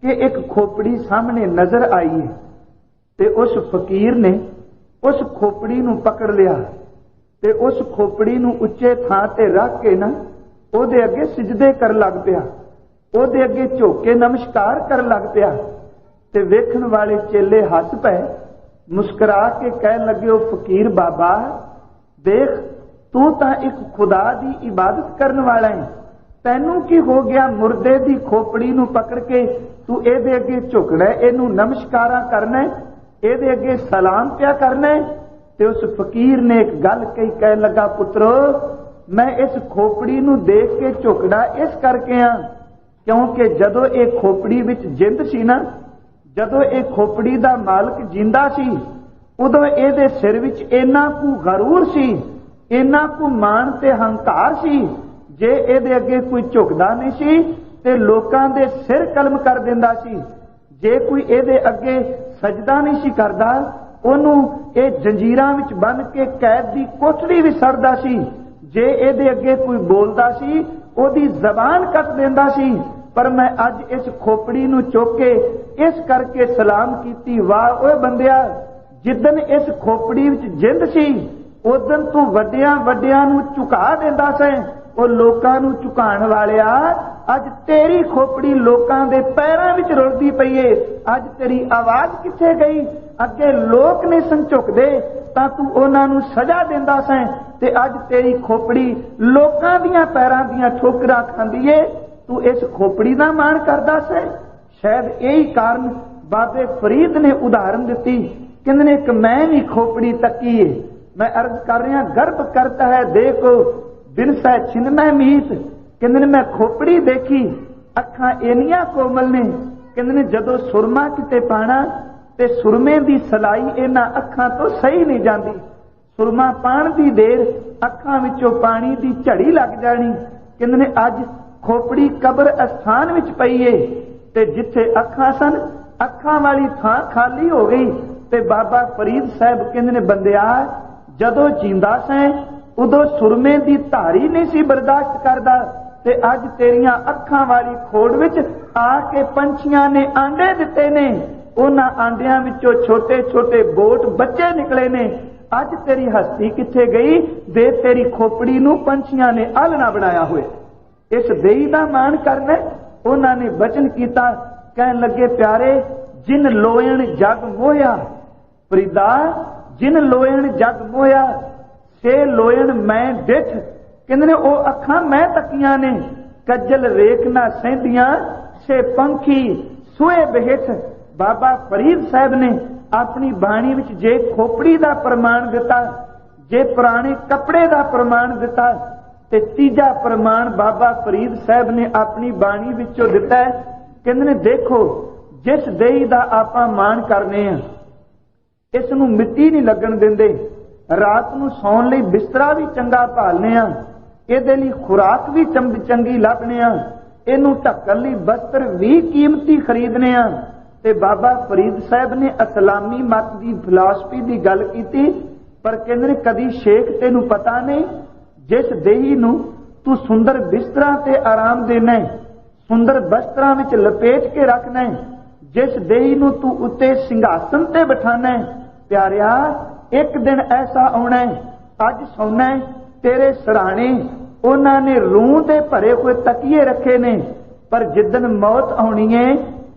कि एक खोपड़ी सामने नजर आई है। ते उस फकीर ने उस खोपड़ी नूं पकड़ लिया ते उस खोपड़ी नूं उच्चे थां ते रख के ना ओदे अगे सिजदे कर लग पिया, ओदे अगे झुक के नमस्कार कर लग पिया। ते वेखण वाले चेले हस पे, मुस्कुरा के कह लगे ओ फकीर बाबा देख तू तां एक खुदा दी इबादत करने वाला है, तैनू की हो गया? मुर्दे दी खोपड़ी नू पकड़ के तू एदे अगे झुकना, इनू नमस्कारा करना, एदे अगे सलाम पिया करना। ते उस फकीर ने एक गल कही, कह लगा पुत्रो मैं इस खोपड़ी नू देख के झुकना इस करके आ क्योंकि जदों ये खोपड़ी विच जिंद सी ना, जदों ये खोपड़ी दा मालक जिंदा सी, उदों इहदे सिर विच इन्ना कु गरूर सी, इन्ना कु मान ते हंकार सी, जे इहदे अगे कोई झुकदा नहीं सी ते लोकां दे सिर कलम कर दिंदा सी। जे कोई इहदे अगे सजदा नहीं सी करदा, ओनू ये जंजीरां विच बन के कैद दी कोठड़ी विच सड़दा सी। जे इहदे अगे कोई बोलदा सी, ओदी जबान कट दिंदा सी। पर मैं अज इस खोपड़ी नू चुक के इस करके सलाम कीती, वाह ओए बंदिया, जिदन इस खोपड़ी विच जिंद सी उदन तू वड्डियां वड्डियां नू झुका दिंदा सै। ਉਹ ਲੋਕਾਂ ਨੂੰ ਝੁਕਾਉਣ ਵਾਲਿਆ, ਅੱਜ ਤੇਰੀ ਖੋਪੜੀ ਲੋਕਾਂ ਦੇ ਪੈਰਾਂ ਵਿੱਚ ਰੁਲਦੀ ਪਈ ਏ। ਅੱਜ ਤੇਰੀ ਆਵਾਜ਼ ਕਿੱਥੇ ਗਈ? ਅੱਗੇ ਲੋਕ ਨੇ ਝੁਕਦੇ ਤਾਂ ਤੂੰ ਉਹਨਾਂ ਨੂੰ ਸਜ਼ਾ ਦਿੰਦਾ ਸੈਂ, ਤੇ ਅੱਜ ਤੇਰੀ ਖੋਪੜੀ ਲੋਕਾਂ ਦੀਆਂ ਪੈਰਾਂ ਦੀਆਂ ਠੋਕਰਾਂ ਖਾਂਦੀ ਏ। ਤੂੰ ਇਸ ਖੋਪੜੀ ਦਾ ਮਾਣ ਕਰਦਾ ਸੈਂ। ਸ਼ਾਇਦ ਇਹੀ ਕਾਰਨ ਬਾਬੇ ਫਰੀਦ ਨੇ ਉਦਾਹਰਨ ਦਿੱਤੀ, ਕਹਿੰਦੇ ਨੇ ਕਿ ਮੈਂ ਵੀ ਖੋਪੜੀ ਤੱਕੀ ਏ। ਮੈਂ ਅਰਜ਼ ਕਰ ਰਿਹਾ, ਗਰਭ ਕਰਤਾ ਹੈ ਦੇਖੋ बिन सै छिन मैं मीत। कहते ने मैं खोपड़ी देखी, अखां इनियां कोमल ने। कहते ने जदों सुरमा किते पाना ते सुरमे दी सलाई इन्हां अखां तो सही नहीं जाती। सुरमा पाण दी देर अखां विचों पानी दी झड़ी लग जानी। कहते ने अज खोपड़ी कबर अस्थान विच पई है ते जिथे अखां सन, अखां वाली थां खाली हो गई। ते बाबा फरीद साहब कहते ने बंदिया, जदों जींदा सैं उदों सुरमे दी धारी नहीं सी बर्दाश्त करदा, ते अज तेरियां अखां वाली खोड़ विच आके पंछियां ने आंडे दिते ने। उन्हां आंडियां विचों छोटे छोटे बोट बच्चे निकले ने। अज तेरी हस्ती किथे गई? दे तेरी खोपड़ी नूं पंछियां ने आलना बनाया होए। इस देई दा मान करना। उन्हां ने बचन कीता, कहन लगे प्यारे, जिन लोयण जग मोया फरीदा, जिन लोयण जग मोया से लोयण मैं डिठ। कहते ने ओ अखां मैं तकियां ने, कज्जल रेख ना सहिंदियां से पंखी सोए बिहिठ। बाबा फरीद साहब ने अपनी बाणी विच जे खोपड़ी दा प्रमाण दिता, जे पुराने कपड़े दा प्रमाण दिता, ते तीजा प्रमाण बाबा फरीद साहब ने अपनी बाणी विचों दिता है। कहते ने देखो, जिस देही दा आपां मान करने आ, इस नूं मिट्टी नहीं लगन दिंदे। रात नूं सौण लई बिस्तरा भी चंगा भालने आ, इहदे लई खुराक भी चंगी लभने आ, इहनूं ढकण लई वस्त्र भी कीमती खरीदने आ। ते बाबा फरीद साहब ने इस्लामी मत की फिलासफी की गल की, पर कहंदे ने कदी शेख तेनू पता नहीं, जिस देही नूं तू सुंदर बिस्तरां ते आराम देना, सुंदर वस्त्रां विच लपेट के रखना, जिस देही नूं तू उत्ते सिंघासन ते बिठाना, प्यारिया एक दिन ऐसा आना है, अज सौना है तेरे सराणे उन्हां ने रूह दे भरे हुए तकिए रखे ने, पर जिदन मौत आनी है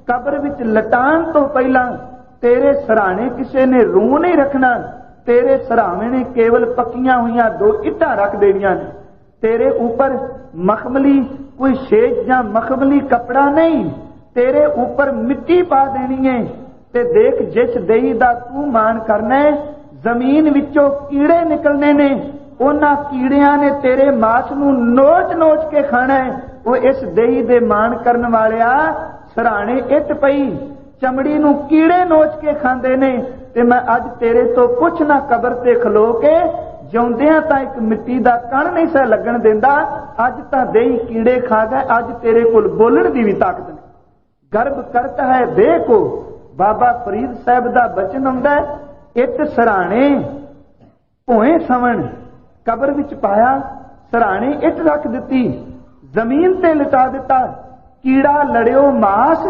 कब्र विच लटाण तो पहला तेरे सराणे किसी ने रूह नहीं रखना। तेरे सरावे ने केवल पक्कियां हुई 2 इट्टां रख देनियां ने। तेरे ऊपर मखमली कोई शेज या मखमली कपड़ा नहीं, तेरे ऊपर मिट्टी पा देनी है। ते देख, जिस देही दा तू मान करना है, जमीन विचों कीड़े निकलने ने, उन्हां कीड़ियां ने तेरे मास नूं नोच नोच के खाना है। वो इस देही दे मान करन वालिया, सराणे इट पई चमड़ी नूं कीड़े नोच के खांदे ने, ते मैं अज तेरे तो पुछ ना कबर ते खलो के जिउंदियां तां एक मिट्टी दा कण नहीं सा लगन दिंदा, अज तां देही कीड़े खा गए। अज तेरे कोल बोलण दी भी ताकत नहीं। गर्भ करता है देह को। बाबा फरीद साहब दा बचन आउंदा है, इट सराणे भोए सवण कबर विच पाया, सराणे इट रख दिती, जमीन ते लिटा दिता। कीड़ा लड़ियो मास,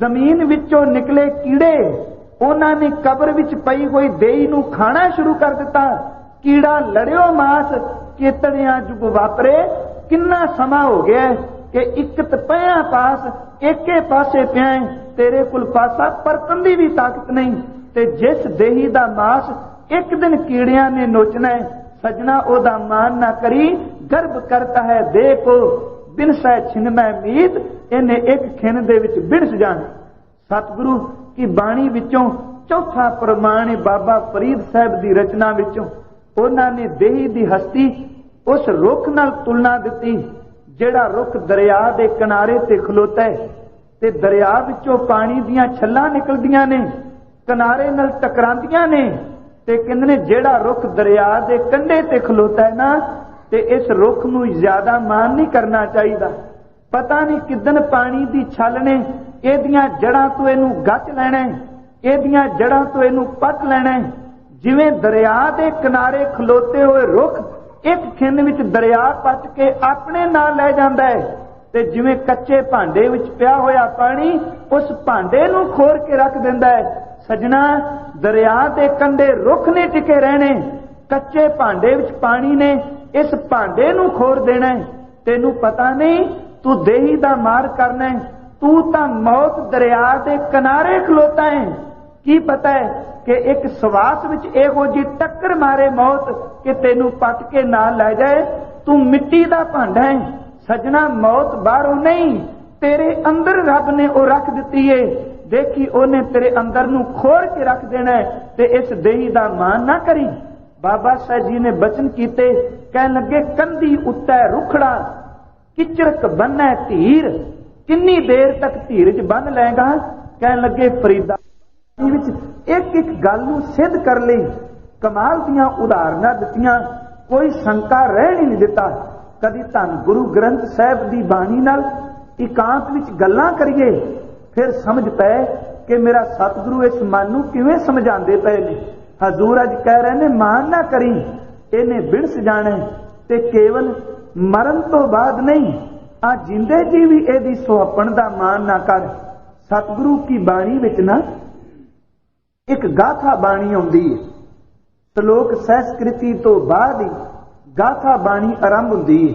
जमीन विचों निकले कीड़े, उन्हां ने कबर विच पई हुई देही नूं खाना शुरू कर दिता। कीड़ा लड़ियो मास, केतड़ियां जुग वापरे। किन्ना समा हो गया कि इकत पिया पास एके पासे पिया, तेरे कुल पासा परतन दी भी ताकत नहीं। ते जिस देही दा मास एक दिन कीड़ियां ने नोचना है, सजना ओदा मान ना करी। गर्भ करता है देखो, बिन सै छिनमै मीत, इन्हें एक खिन दे विच बिड़स जाने। सतगुरु की बाणी विचों चौथा प्रमाण बाबा फरीद साहब की रचना विचों उन्होंने देही की हस्ती उस रुख नाल तुलना दी जिहड़ा रुख दरिया के किनारे ते खलोता है ते दरिया विचों पानी दियां छल्लां निकलदियां ने, किनारे नाल टकरांदियां ने, ते कहंदे ने जिहड़ा रुख दरिया के कंढे ते खलोता है ना, ते इस रुख नूं ज्यादा मान नहीं करना चाहिए। पता नहीं किदन पानी की छल ने इहदियां जड़ां तो इहनूं गच लैणा है, इहदियां जड़ां तो इहनूं पट लैणा है। जिवें दरिया के किनारे खलोते हुए रुख एक खिन विच दरिया पट के अपने नाल लै जांदा है, ते जिवें कच्चे भांडे विच पिया होया पानी उस भांडे नूं खोर के रख दिंदा है। सजना, दरिया के कंढे रुख ने टिके रहने, कच्चे भांडे विच पानी ने इस भांडे नूं खोर देना है। तेनू पता नहीं तू देही दा मार करना है, तू तां मौत दरिया के किनारे खलोता है। की पता है कि एक सवास विच इहो जी टक्कर मारे मौत कि तेनू पट के नाल लै जाए। तू मिट्टी दा भांडा है। सजना, मौत बाहरों नहीं, तेरे अंदर रब ने वो रख दिती है। देखी ओने तेरे अंदर नूं खोर के रख देना है, ते इस देही दा मान ना करी। बाबा साहब जी ने बचन कीते, कहन लगे कंधी उत्ते रुखड़ा किचरक बन्नै धीर, किन्नी देर तक धीरज बन लेगा। कहन लगे फरीदा एक एक गल नूं सिद्ध कर लई, कमाल दियां उदाहरणां दित्तियां, कोई शंका रहन ही नहीं दिता। कदी धन गुरु ग्रंथ साहिब दी बाणी नाल एकांत विच गल्लां करिए, फिर समझ पै कि मेरा सतगुरु इस मन नूं किवें समझांदे पए ने। हजूर अज कह रहे ने मान ना करी, इन्हें बिड़स जाना ते केवल मरण तो बाद नहीं, आ जिंदे जी भी एदी सुहपण दा मान ना कर। सतगुरु की बाणी विच ना एक गाथा बाणी आउंदी है, श्लोक संस्कृति तो बाद ही गाथा बाणी आरंभ हुंदी है।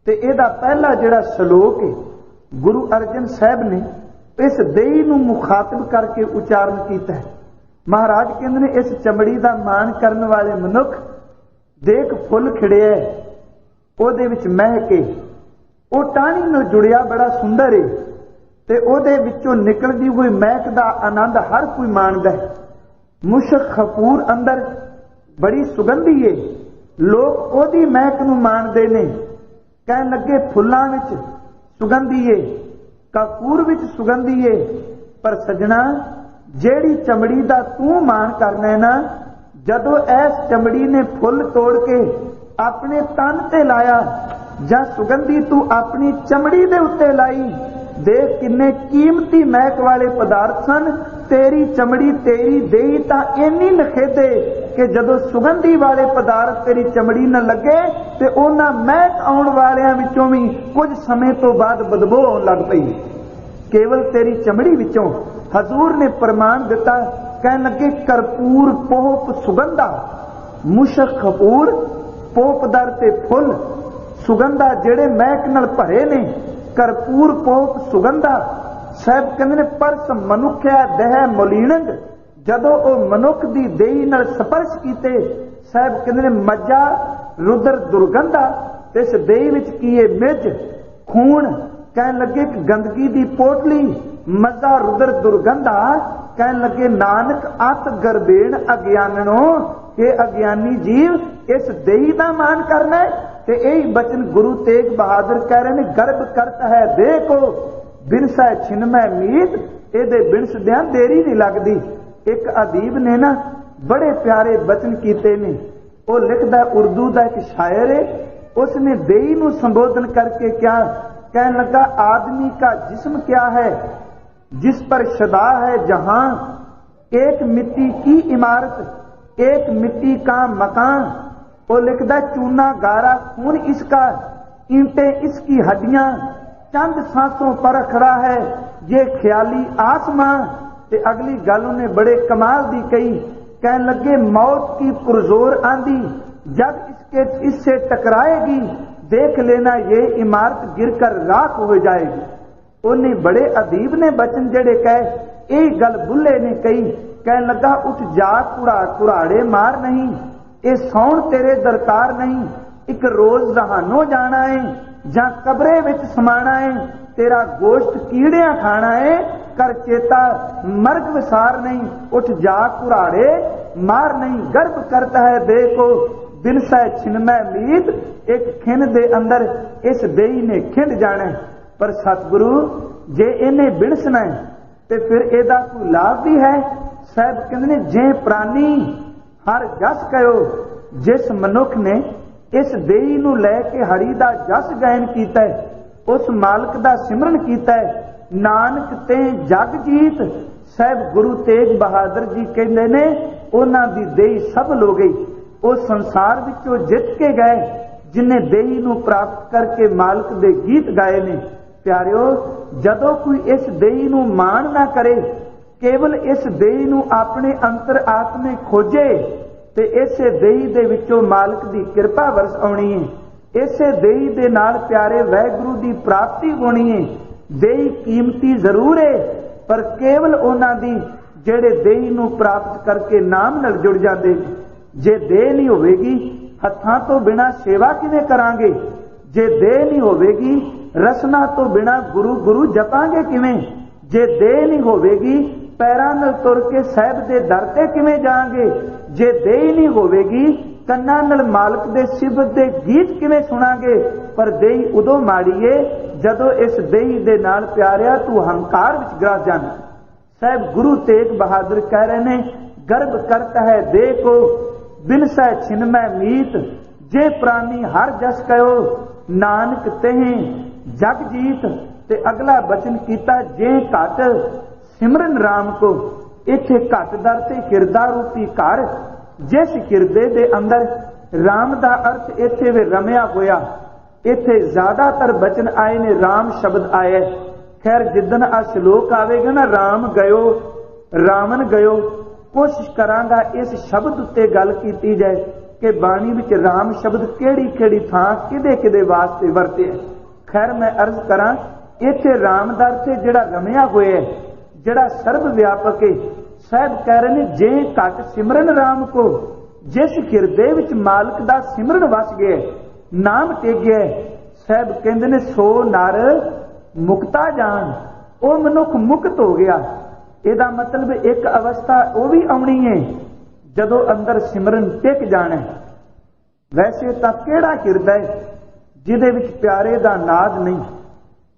ते इहदा पहला जिहड़ा श्लोक है गुरु अर्जन साहब ने इस देही नूं मुखातब करके उचारण कीता है। महाराज कहंदे ने इस चमड़ी दा मान करन वाले मनुख देख फुल खिड़िया ओहदे विच महके, वो टाणी नाल जुड़िया बड़ा सुंदर है, ते ओहदे विचों निकलदी हुई महक दा आनंद हर कोई माणदा है। मुशक खपूर अंदर बड़ी सुगंधी है, लोग ओहदी महक नूं माणदे ने। कहण लगे फुल्लां विच सुगंधी है, कपूर विच सुगंधी है, पर सजना जेड़ी चमड़ी दा तू मान करना है ना, जदों इस चमड़ी ने फुल तोड़ के अपने तन ते लाया, जां सुगंधी तू अपनी चमड़ी दे उत्ते लाई, देख किन्ने कीमती महक वाले पदार्थ सन। तेरी चमड़ी तेरी देही तां इन्नी नखेदे कि जदों सुगंधी वाले पदार्थ तेरी चमड़ी न लगे ते उन्हां महक आउण वालियां विचों भी कुछ समय तो बाद बदबू आउण लग पई। केवल तेरी चमड़ी विचों हजूर ने प्रमाण दिता, कहन लगे करपूर पोप सुगंधा, मुशक खपूर पोपदर ते फुल सुगंधा जेड़े महक नाल भरे ने, करपूर पोप सुगंधा। साहब कहंदे ने परस मनुख्या दह मलीणंग, जदों ओ मनुख दी देही नाल स्पर्श कीते, साहब कहंदे ने मज्जा रुद्र दुर्गंधा। इस देही विच की है मिर्ज खून, कहन लगे गंदगी दी पोटली, मज्जा रुद्र दुर्गंधा। कहन लगे नानक अत गरबेण अज्ञाननो, ये अज्ञानी जीव इस देही दा मान करना है। ते यही बचन गुरु तेग बहादुर कह रहे हैं, गर्भ करत है देखो बिनसै छिनमै मीत, एदे बिनसदियां देरी नहीं लगदी। एक अदीब ने ना बड़े प्यारे बचन कीते ने, वो लिखदा उर्दू का एक शायर है, उसने देही नूं संबोधन करके क्या कहने लगा, आदमी का जिस्म क्या है जिस पर शदा है जहां, एक मिट्टी की इमारत एक मिट्टी का मकान। वो लिखदा चूना गारा खून इसका, ईंटें इसकी हड्डियां, चंद सांसों पर खड़ा है ये ख्याली आसमां। ते अगली गल उन्हें बड़े कमाल दी कही, कहने लगे मौत की पुरजोर आंधी जब इससे टकराएगी, देख लेना ये इमारत गिरकर राख हो जाएगी। उन्हें बड़े अदीब ने बचन जेड़े कहे, यही गल बुल्ले ने कही, कहने लगा उठ जा कुराड़े मार नहीं, ये सौन तेरे दरकार नहीं, एक रोज रहानो जाना है, ਜਾਂ ਕਬਰੇ ਵਿੱਚ ਸਮਾਣਾ ਹੈ, तेरा गोश्त कीड़ियां खाना है, कर चेता मर्ग विसार नहीं, उठ जा कुराड़े मार नहीं, गर्भ करता है दे को बिन सह छिनमै मीत, एक खिन दे अंदर इस देई ने खिंड जाना। पर सतगुरु जे इन्हें बिनसना है ते फिर एदा कोई लाभ भी है। साहब कहते ने जे प्राणी हर जस कहो, जिस मनुख ने इस देई नूं लैके हरि दा जस गायन कीता है, उस मालक दा सिमरन कीता है, नानक ते जग जीत। साहब गुरु तेग बहादुर जी कहते ने उन्हां दी देई सफल हो गई, वो संसार विचों जित के गए जिन्हें देई नूं प्राप्त करके मालक दे गीत गाए ने। प्यारिओ, जदों कोई इस देई नूं मान ना करे, केवल इस देई नूं अपने अंतर आत्मे खोजे, ते इसे देई दे विचों मालक दी किरपा वरस आउणी है, इसे देई दे नाल प्यारे वैगुरु दी प्राप्ति होनी है। देई कीमती जरूर है, पर केवल उन्हां दी जेड़े देई नूं प्राप्त करके नाम नाल जुड़ जाते। जे देह नहीं होवेगी, हत्थां तो बिना सेवा किवें करांगे? जे देह नहीं होवेगी, रसना तो बिना गुरु गुरु जपांगे किवें? जे देह नहीं होवेगी, पैरां नाल तुर के साहिब दे दर ते किवें जांगे? जे देह नहीं होवेगी, ਕੰਨਾਂ ਨਾਲ ਮਾਲਕ ਦੇ ਸਿਫਤ ਦੇ ਗੀਤ ਕਿਵੇਂ ਸੁਣਾਂਗੇ? ਪਰ ਦੇਈ ਉਦੋਂ ਮਾੜੀਏ ਜਦੋਂ ਇਸ ਦੇਈ ਦੇ ਨਾਲ ਪਿਆਰਿਆ ਤੂੰ ਹੰਕਾਰ ਵਿੱਚ ਗਰਸ ਜਾਣਾ। ਸਾਹਿਬ ਗੁਰੂ ਤੇਗ ਬਹਾਦਰ ਕਹਿ ਰਹੇ ਨੇ, ਗਰਭ ਕਰਤਾ ਹੈ ਦੇ ਕੋ ਬਿਨ ਸਹਿ ਛਿਨਮੈ ਮੀਤ, ਜੇ ਪ੍ਰਾਨੀ ਹਰ ਜਸ ਕਹੋ ਨਾਨਕ ਤਹਿ ਜਗ ਜੀਤ। ਤੇ ਅਗਲਾ ਬਚਨ ਕੀਤਾ, ਜੇ ਘਟ ਸਿਮਰਨ ਰਾਮ ਕੋ। ਇੱਥੇ ਘਟ ਦਰ ਤੇ ਹਿਰਦਾ ਰੂਪੀ ਘਰ, जिस हिरदे दे अंदर राम दा अर्थ इत्थे वे रमिया होया। इत्थे ज्यादातर बचन आए ने राम शब्द आए। खैर जिदन आ श्लोक आवेगा ना, राम गयो रावण गयो, कोशिश करांगा इस शब्द उत्ते गल कीती जाए कि बाणी विच राम शब्द केड़ी केड़ी थां किदे किदे वास्ते वरते है। खैर मैं अर्ज करां, इत्थे राम दा अर्थ जिहड़ा रमिया होया, जिहड़ा सर्व व्यापक है। साहब कह रहे ने, जे घट सिमरन राम को, जिस हिरदे विच मालक दा सिमरन वस गया, नाम टेगिया, साहब कहंदे ने सो नर मुक्ता जान, वो मनुख मुक्त हो गया। ਇਹਦਾ मतलब एक अवस्था वो भी आनी है जदों अंदर सिमरन टिक जाना है। वैसे तो केड़ा हिरदा है जिहदे विच प्यारे दा नाद नहीं?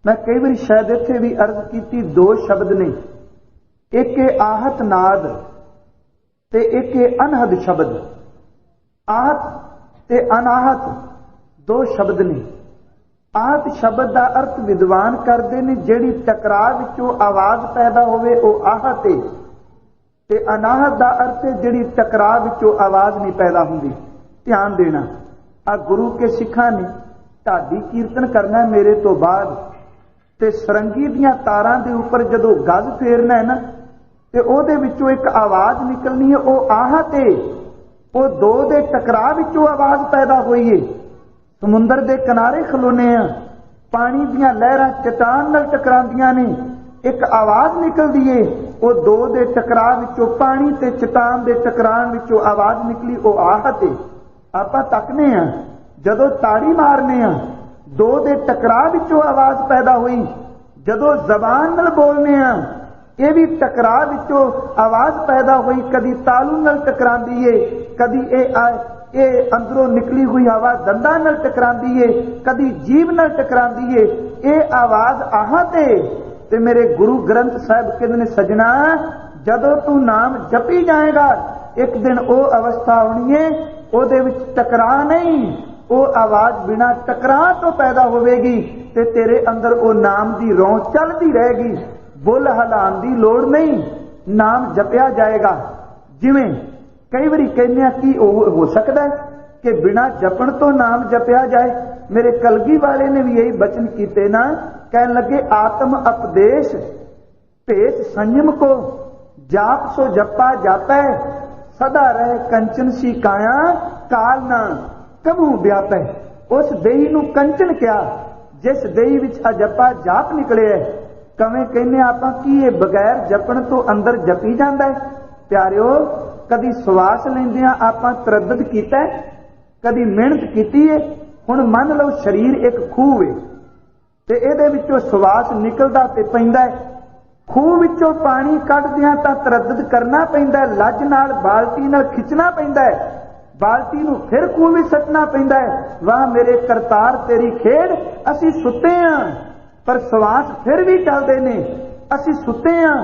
मैं कई बार शायद इत्थे भी अर्ज कीती, दो शब्द ने, एक आहत नाद ते एक अनहद शब्द। आहत ते अनाहत दो शब्द ने। आहत शब्द का अर्थ विद्वान करते ने जिहड़ी टकराव विचों आवाज पैदा होवे वो आहत है, ते अनाहत का अर्थ है जिहड़ी टकराव विचों आवाज नहीं पैदा हुंदी। ध्यान देना, आ गुरु के सिखां ने ढाडी कीर्तन करना मेरे तो बाद, ते सरंगी दियां तारां दे उपर जदों गज फेरना है ना, ते ओहदे विचों एक आवाज निकलनी है, वो आहत है। वो दो दे टकराव विचों आवाज पैदा हुई है। समुंदर दे किनारे खलोने आ, पानी दियां लहरां चट्टान नाल टकरांदियां ने, एक आवाज निकलदी है, वो दो दे टकराव विचों, पानी ते चट्टान दे टकराण विचों आवाज निकली, वो आहत है। आपां तकने आ, जदों ताड़ी मारने आ, दो दे टकराव विचों आवाज पैदा हुई। जदों जबान नाल बोलने आ, ये भी टकराव विचों आवाज पैदा हुई। कदी तालू नाल टकरांदी है, कदी ये अंदरों निकली हुई हवा दंदां नाल टकरांदी है, कदी जीभ नाल टकरांदी है। ये आवाज आहत है। ते मेरे गुरु ग्रंथ साहिब कहंदे ने, सजना जदों तू नाम जपी जाएगा, एक दिन वो अवस्था होनी है ओहदे विच टकरा नहीं, वो आवाज बिना टकरा तो पैदा होवेगी, ते तेरे अंदर वो नाम दी रौं चलदी रहेगी। बुल हलान दी लोड़ नहीं, नाम जपया जाएगा। जिवें कई बारी कहने कि हो सकता है कि बिना जपण तो नाम जपया जाए। मेरे कलगी वाले ने भी यही बचन कीते ना, कहने लगे, आत्म उपदेश भेष संयम को, जाप सो जपा जापै, सदा रहे कंचन सी काया, काल ना कबू व्यापै। उस देही नूं कंचन क्या जिस देही विच अजपा जाप निकले है। कवें कहने आपां कि ये बगैर जपण तो अंदर जपी जांदा है। प्यारिओ, कदी सवास लैंदियां आपां तरद्दुद कीता है, कदी मेहनत कीती है, हुण मन लो शरीर एक खूह है ते इहदे विचों सवास निकलदा ते पैंदा है। खूह विचों पानी कढदिआं तां तरद्दुद करना पैंदा है, लज नाल बाल्टी नाल खिंचना पैंदा है, बाल्टी नूं फिर खूह विच सट्टना पैंदा है। वाह मेरे करतार तेरी खेड, असीं सुत्ते हां पर सवास फिर भी चलदे ने, असीं सुत्ते हां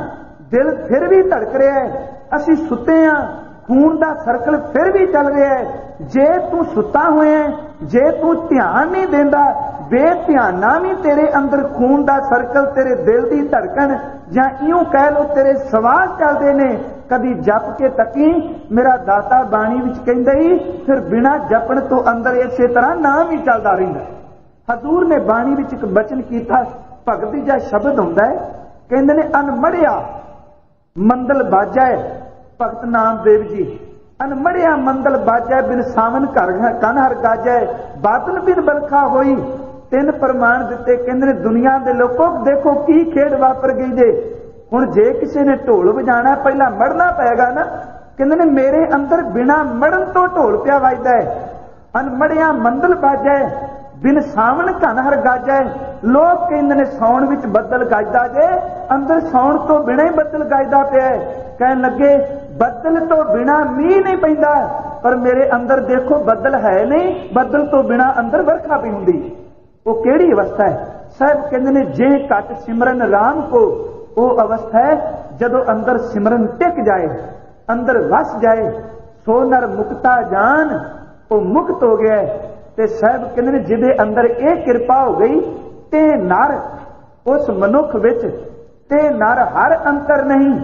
दिल फिर भी धड़क रहा है, असीं सुत्ते हां खून दा सर्कल फिर भी चल रहा है। जे तू सुता होया है, जे तू ध्यान नहीं देंदा, बेध्याना भी तेरे अंदर खून दा सर्कल, तेरे दिल दी धड़कन जां इउं कह लो तेरे सवास चलदे ने। कदी जप के तकी, मेरा दाता बाणी विच कहंदा ही, फिर बिना जपण तो अंदर इसे तरह नाम ही चलदा रहिंदा। हजूर ने बाणी विच एक बचन कीता, भगत जा शब्द हुंदा है, कहंदे ने अनमड़िया मंदल बाजा है। भगत नामदेव जी, अनमड़िया मंदल बाजा बिन सावन घर कन हर गाजा, बादल बिन बरखा होई। तीन प्रमाण दिते, कहंदे ने दुनिया दे लोगों देखो की खेड वापर गई जे। हुण जे किसी ने ढोल वजाना पहला मड़ना पेगा ना, कहंदे ने मेरे अंदर बिना मड़न तो ढोल पिया वजदा है। अनमड़िया मंदल बाजा बिन सावन घन हर गाजा। लोग कहंदे ने सौण विच बदल गजदा जे, अंदर सौण तो बिना ही बदल गजदा पिया है। कहन लगे बदल तो बिना मीह नहीं पैंदा, पर मेरे अंदर देखो बदल है नहीं, बदल तो बिना अंदर वर्खा भी हुंदी। वो केड़ी अवस्था है? साहब कहंदे ने जे घट सिमरन राम को, वो अवस्था है जदों अंदर सिमरन टिक जाए, अंदर वस जाए। सो नर मुक्ता जान, वो मुक्त हो गया है। ते साहब कहंदे ने जिहदे अंदर ये कृपा हो गई, ते नर उस मनुख विच ते नर हर अंतर नहीं,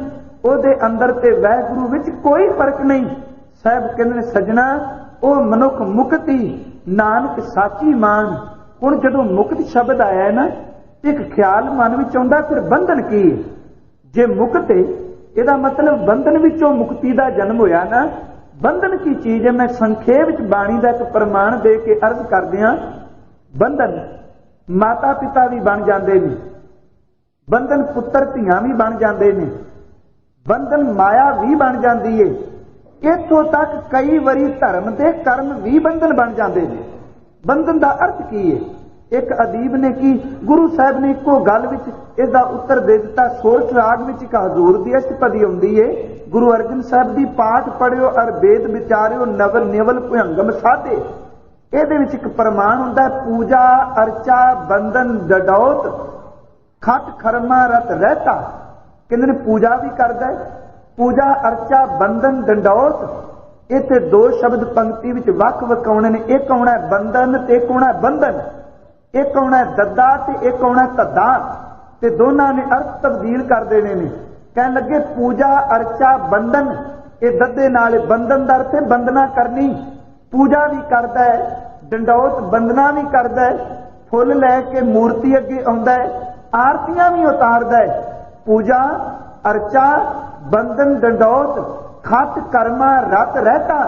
ਉਹਦੇ अंदर ते वाहिगुरु विच कोई फर्क नहीं। साहब कहंदे ने सजना वो मनुख मुक्ति नानक साची मान। हुण जदों मुक्त शब्द आया है ना, एक ख्याल मन विच आउंदा फिर बंधन की है। जे मुक्त है ਇਹਦਾ मतलब बंधन विचों मुक्ति का जन्म होया ना, बंधन की चीज है। मैं संखेप विच बाणी का एक प्रमाण दे के अर्ज कर दिया। बंधन माता पिता भी बन जाते हैं, बंधन पुत्र धियां भी बन जाते हैं, बंधन माया भी बन जाती है। इथों तक कई बारी धर्म के कर्म भी बंधन बन जाते हैं। बंधन का अर्थ की है? एक अदीब ने की, गुरु साहब ने एको गल विच इसका उत्तर दे दिता। सोरठ राग विच एक हजूर की अष्टपदी आउंदी है, गुरु अर्जन साहब की पाठ पढ़ियो अर वेद विचारियो नवल निवल भुयंगम साधे। ਇਹਦੇ ਵਿੱਚ ਇੱਕ ਪ੍ਰਮਾਣ ਹੁੰਦਾ, पूजा अर्चा बंधन डडौत खट खरमा रत रहता। कहते ने पूजा भी करता है, पूजा अर्चा बंधन डंडौत। इत्थे दो शब्द पंक्ति विच वख वकाउणे ने, एक आउणा है बंधन ते एक आउणा है बंधन, एक आउणा है दद्दा ते एक आउणा है धद्दा, ते दोनों ने अर्थ तब्दील कर देने ने। कहन लगे पूजा अर्चा बंधन, ये दद्दे नाल बंधन दा अर्थ है बंधना करनी। पूजा भी करता है, डंडौत बंदना भी करता है, फुल लैके मूर्ति अगे आउंदा है, आरतियां भी उतारदा है। पूजा अर्चा बंधन डंडौत खत कर्मा रत रहता,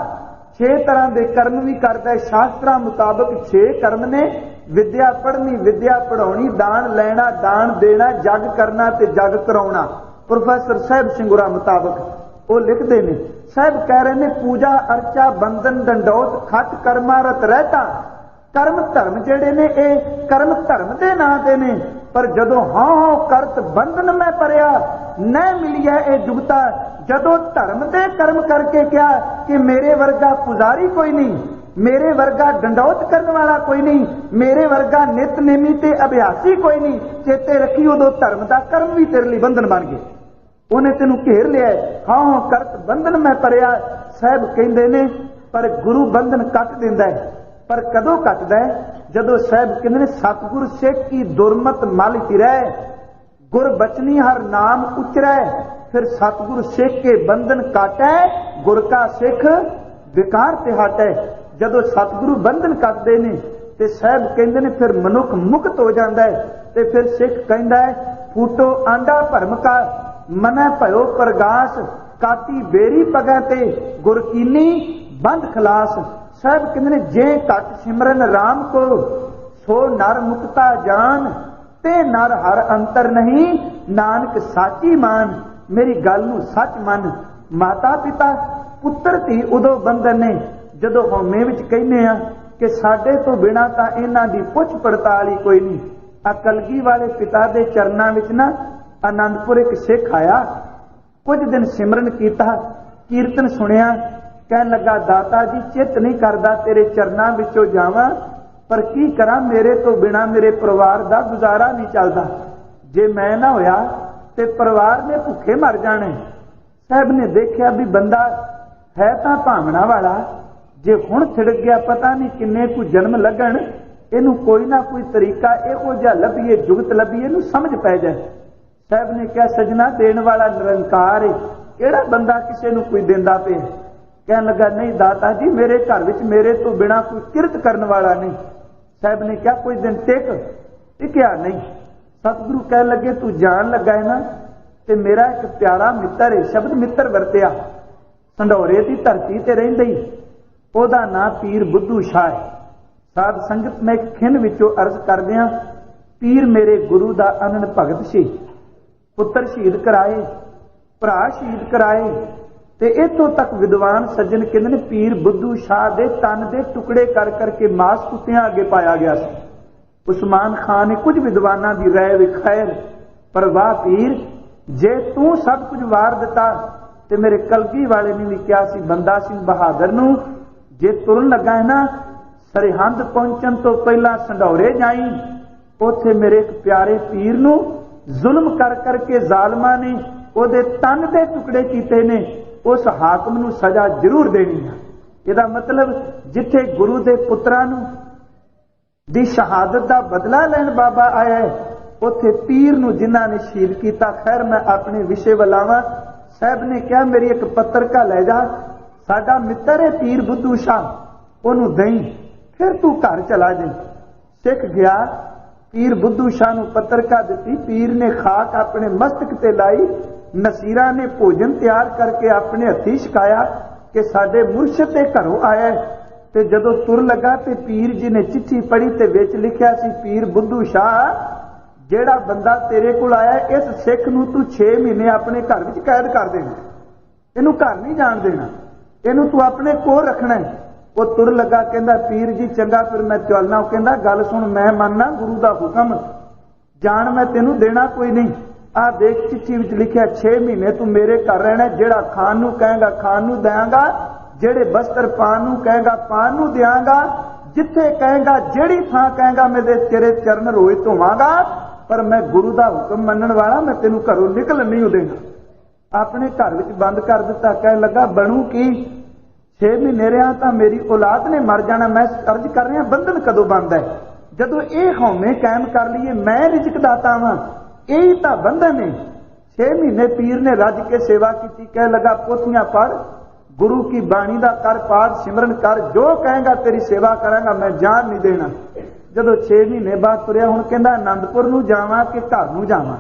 6 तरह के कर्म भी करता है। शास्त्रां मुताबक 6 कर्म ने, विद्या पढ़नी, विद्या पढ़ाउणी, दान लैना, दान देना, जग करना ते जग कराउणा। प्रोफैसर साहब सिंगुरा मुताबक वो लिखते हैं। साहब कह रहे ने पूजा अर्चा बंधन डंडौत खट कर्मा रत रहता। कर्म धर्म जेड़े ने ये कर्म धर्म के नां ते ने, पर जदों हाँ करत बंधन में परिया न मिलिया ये जुगता। जदों धर्म के कर्म करके क्या कि मेरे वर्गा पुजारी कोई नहीं, मेरे वर्गा डंडौत करने वाला कोई नहीं, मेरे वर्गा नितनेमी ते अभ्यासी कोई नहीं, चेते रखी उदों धर्म का कर्म भी तेरे लिए बंधन बन गए। उन्हें तेनू घेर लिया, हाँ करत बंधन में परिया। साहब कहते ने पर गुरु बंधन कट देंदा है, पर कदों कटदा है? जदों साहब कहते ने सतगुर सिख की दुरमत मल फिरै, गुर बचनी हर नाम उचरै, फिर सतगुर सिख के बंधन काटै, गुर का सिख विकार ते हटै। जदों सतगुरु बंधन कटदे ने ते साहब कहते ने फिर मनुख मुक्त हो जाता है। ते फिर सिख कहता है फूटो आंडा भरम का मनै भयो प्रगास, काटी बेरी पगै ते गुर कीनी बंद खलास। साहब कहते ने जे घट सिमरन राम को, सो नर मुक्ता जान, ते नर हर अंतर नहीं, नानक साची मान। मेरी गल नूं सच मन। माता पिता पुत्र धी उदों बंधन ने जदों हौमे विच कहने आ कि साडे तो बिना तां इन्हां दी पुछ पड़ताल ही कोई नहीं। आ कलगी वाले पिता दे चरनां विच ना आनंदपुर एक सिख आया, कुछ दिन सिमरन कीता, कीर्तन सुनिया, कहन लगा दाता जी चित नहीं करदा तेरे चरनां विचों जावां, पर की करा मेरे तो बिना मेरे परिवार दा गुजारा नहीं चलदा। जे मैं ना होया ते परिवार ने भुखे मर जाने। साहब ने देखिया भी बंदा है तां भावना वाला, जे हुण थिड़क गया पता नहीं किन्ने को जन्म लगन, इनू कोई ना कोई तरीका इहो जिहा लभीए, जुगत लभीए, इनू समझ पै जाए। साहब ने कहा सजना देण वाला निरंकार है, किहड़ा बंदा किसी नू कोई देंदा पे। कहन लगा नहीं दाता जी मेरे घर विच मेरे तो बिना कोई किरत करन वाला नहीं। साहब ने कहा कुछ दिन टिकिया नहीं। सतगुरु कह लगे तू जान लगा है ना, ते मेरा एक प्यारा मित्र है, शब्द मित्र वरतिया, संढौरे की धरती ते रहिंदा ही, ओहदा नाम पीर बुद्धू शाह है। साध संगत मैं एक खिन विचों अर्ज करदियां, पीर मेरे गुरु दा अनंद भगत सी, पुत्र शहीद कराए, भरा शहीद कराए, ते इत्थों तक विद्वान सज्जन कहंदे ने पीर बुद्धू शाह दे तन दे टुकड़े कर करके मांस कुत्तियां अगे पाया गया सी। उस्मान खान ने कुछ विद्वानां दी राय विच खैर, पर वाह पीर जे तू सब कुछ वार दिता ते मेरे कलगी वाले ने भी कहा सी बंदा सिंह बहादुर नूं जे तुरन लगा है ना सरहंद पहुंचण तो पहला संढौरे जाई, उत्थे मेरे एक प्यारे पीर नूं जुल्म कर करके जालमां ने ओहदे तन दे टुकड़े कीते ने, उस हाकम नूं सजा जरूर देनी है। इहदा मतलब जिथे गुरु दे पुत्रां नूं दी शहादत दा बदला लैण बाबा आया है, उत्थे पीर नूं जिन्हां ने शहीद कीता। खैर मैं अपने विषय वलावा, साहब ने कहा मेरी एक पत्रिका लै जा, साडा मित्र है पीर बुद्धू शाह, ओनू दई, फिर तू घर चला जाए। सिख गया, पीर बुद्धू शाह नूं पत्रिका दिती, पीर ने खाक अपने मस्तक ते लाई, नसीरा ने भोजन तैयार करके अपने हथी छकाया कि साडे मुर्शद दे घरों आया है। ते जदों तुर लगा ते पीर जी ने चिट्ठी पढ़ी ते विच लिखिया सी पीर बुद्धू शाह जेड़ा बंदा तेरे कोल आया इस सिख नूं तू 6 महीने अपने घर विच कैद कर देना, इनू घर नहीं जाण देना, इनू तू अपने कोल रखना है। वो तुर लगा कहंदा पीर जी चंगा फिर मैं चलना। वो कहंदा गल सुन मैं मनना गुरु दा हुक्म, जान मैं तेनू देना कोई नहीं। आ देख चिट्ठी विच लिखिया 6 महीने तू मेरे घर रहना, जेड़ा खान नूं कहेगा खान नूं देंगा, जेड़े बस्तर पान नूं कहेगा पान नूं देंगा, जिथे कहेगा जेड़ी थां कहेगा मैं तेरे चरण रोए धोवांगा, पर मैं गुरु दा हुक्म मनण वाला, मैं तेनू घरों निकल नहीं देना। अपने घर विच बंद कर दिता। कह लगा बनू की 6 महीने रहा तां मेरी औलाद ने मर जाना। मैं अर्ज कर रहा बंधन कदों बनदा है, जदों ये हौमे कायम कर लईए मैं रिजक दाता वां, यही तां बंधन है। 6 महीने पीर ने रज के सेवा की। कह लगा पोथियां पढ़, गुरु की बाणी दा कर पाठ सिमरन कर, जो कहेगा तेरी सेवा करांगा, मैं जान नहीं देना। जदों 6 महीने बाद तुरिया, हुण कहंदा आनंदपुर नूं जावां कि घर नूं जावां।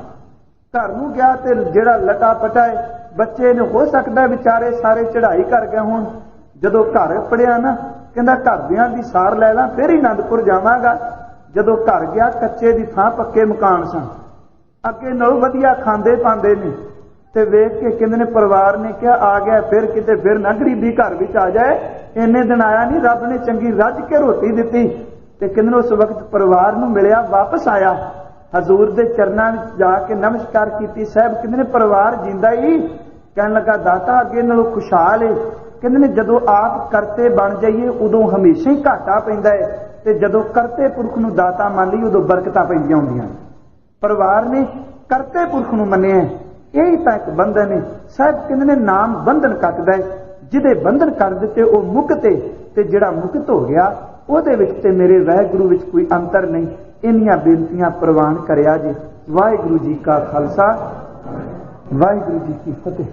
घर नूं गया ते जेड़ा लटा पटा है बच्चे ने हो सकदा विचारे सारे चढ़ाई कर गए होण। जदों घर पड़िया ना कहंदा घरदियां दी सार लै लां फिर ही आनंदपुर जावांगा। जदों घर गया कच्चे दी थां पक्के मकान सन, अगे नालों वधिया खांदे पांदे ने, ते वेख के कहंदे ने परिवार ने कहा आ गया फिर किते फिर ना गरीबी घर विच आ जाए। इन्ने दिन आया नहीं, रब ने चंगी रज के रोटी दिती। ते कहंदे उस वक्त परिवार नूं मिलिया, वापस आया, हजूर दे चरनां विच जाके नमस्कार कीती। साहब कहंदे ने परिवार जिंदा ही। कहण लगा दाता अगे नालों खुशहाल है। कहंदे ने जदों आप करते बन जाइए उदों हमेशा ही घाटा पैंदा है, ते जदों करते पुरख नूं दाता मान लईए उदों बरकतां पैंदियां हुंदियां। परिवार ने करते पुरख नूं मन्निया, यही तां एक बंधन है। साहब कहंदे ने नाम बंधन कटदा है, जिहदे बंधन कर दिते वो मुक्त है, ते जिहड़ा मुक्त हो गया ਉਹਦੇ ਵਿੱਚ ਤੇ ਮੇਰੇ ਵਾਹਿਗੁਰੂ ਵਿੱਚ ਕੋਈ ਅੰਤਰ ਨਹੀਂ। ਇੰਨੀਆਂ ਬੇਨਤੀਆਂ ਪ੍ਰਵਾਨ ਕਰਿਆ ਜੀ। ਵਾਹਿਗੁਰੂ ਜੀ ਕਾ ਖਾਲਸਾ, ਵਾਹਿਗੁਰੂ ਜੀ ਕੀ ਫਤਿਹ।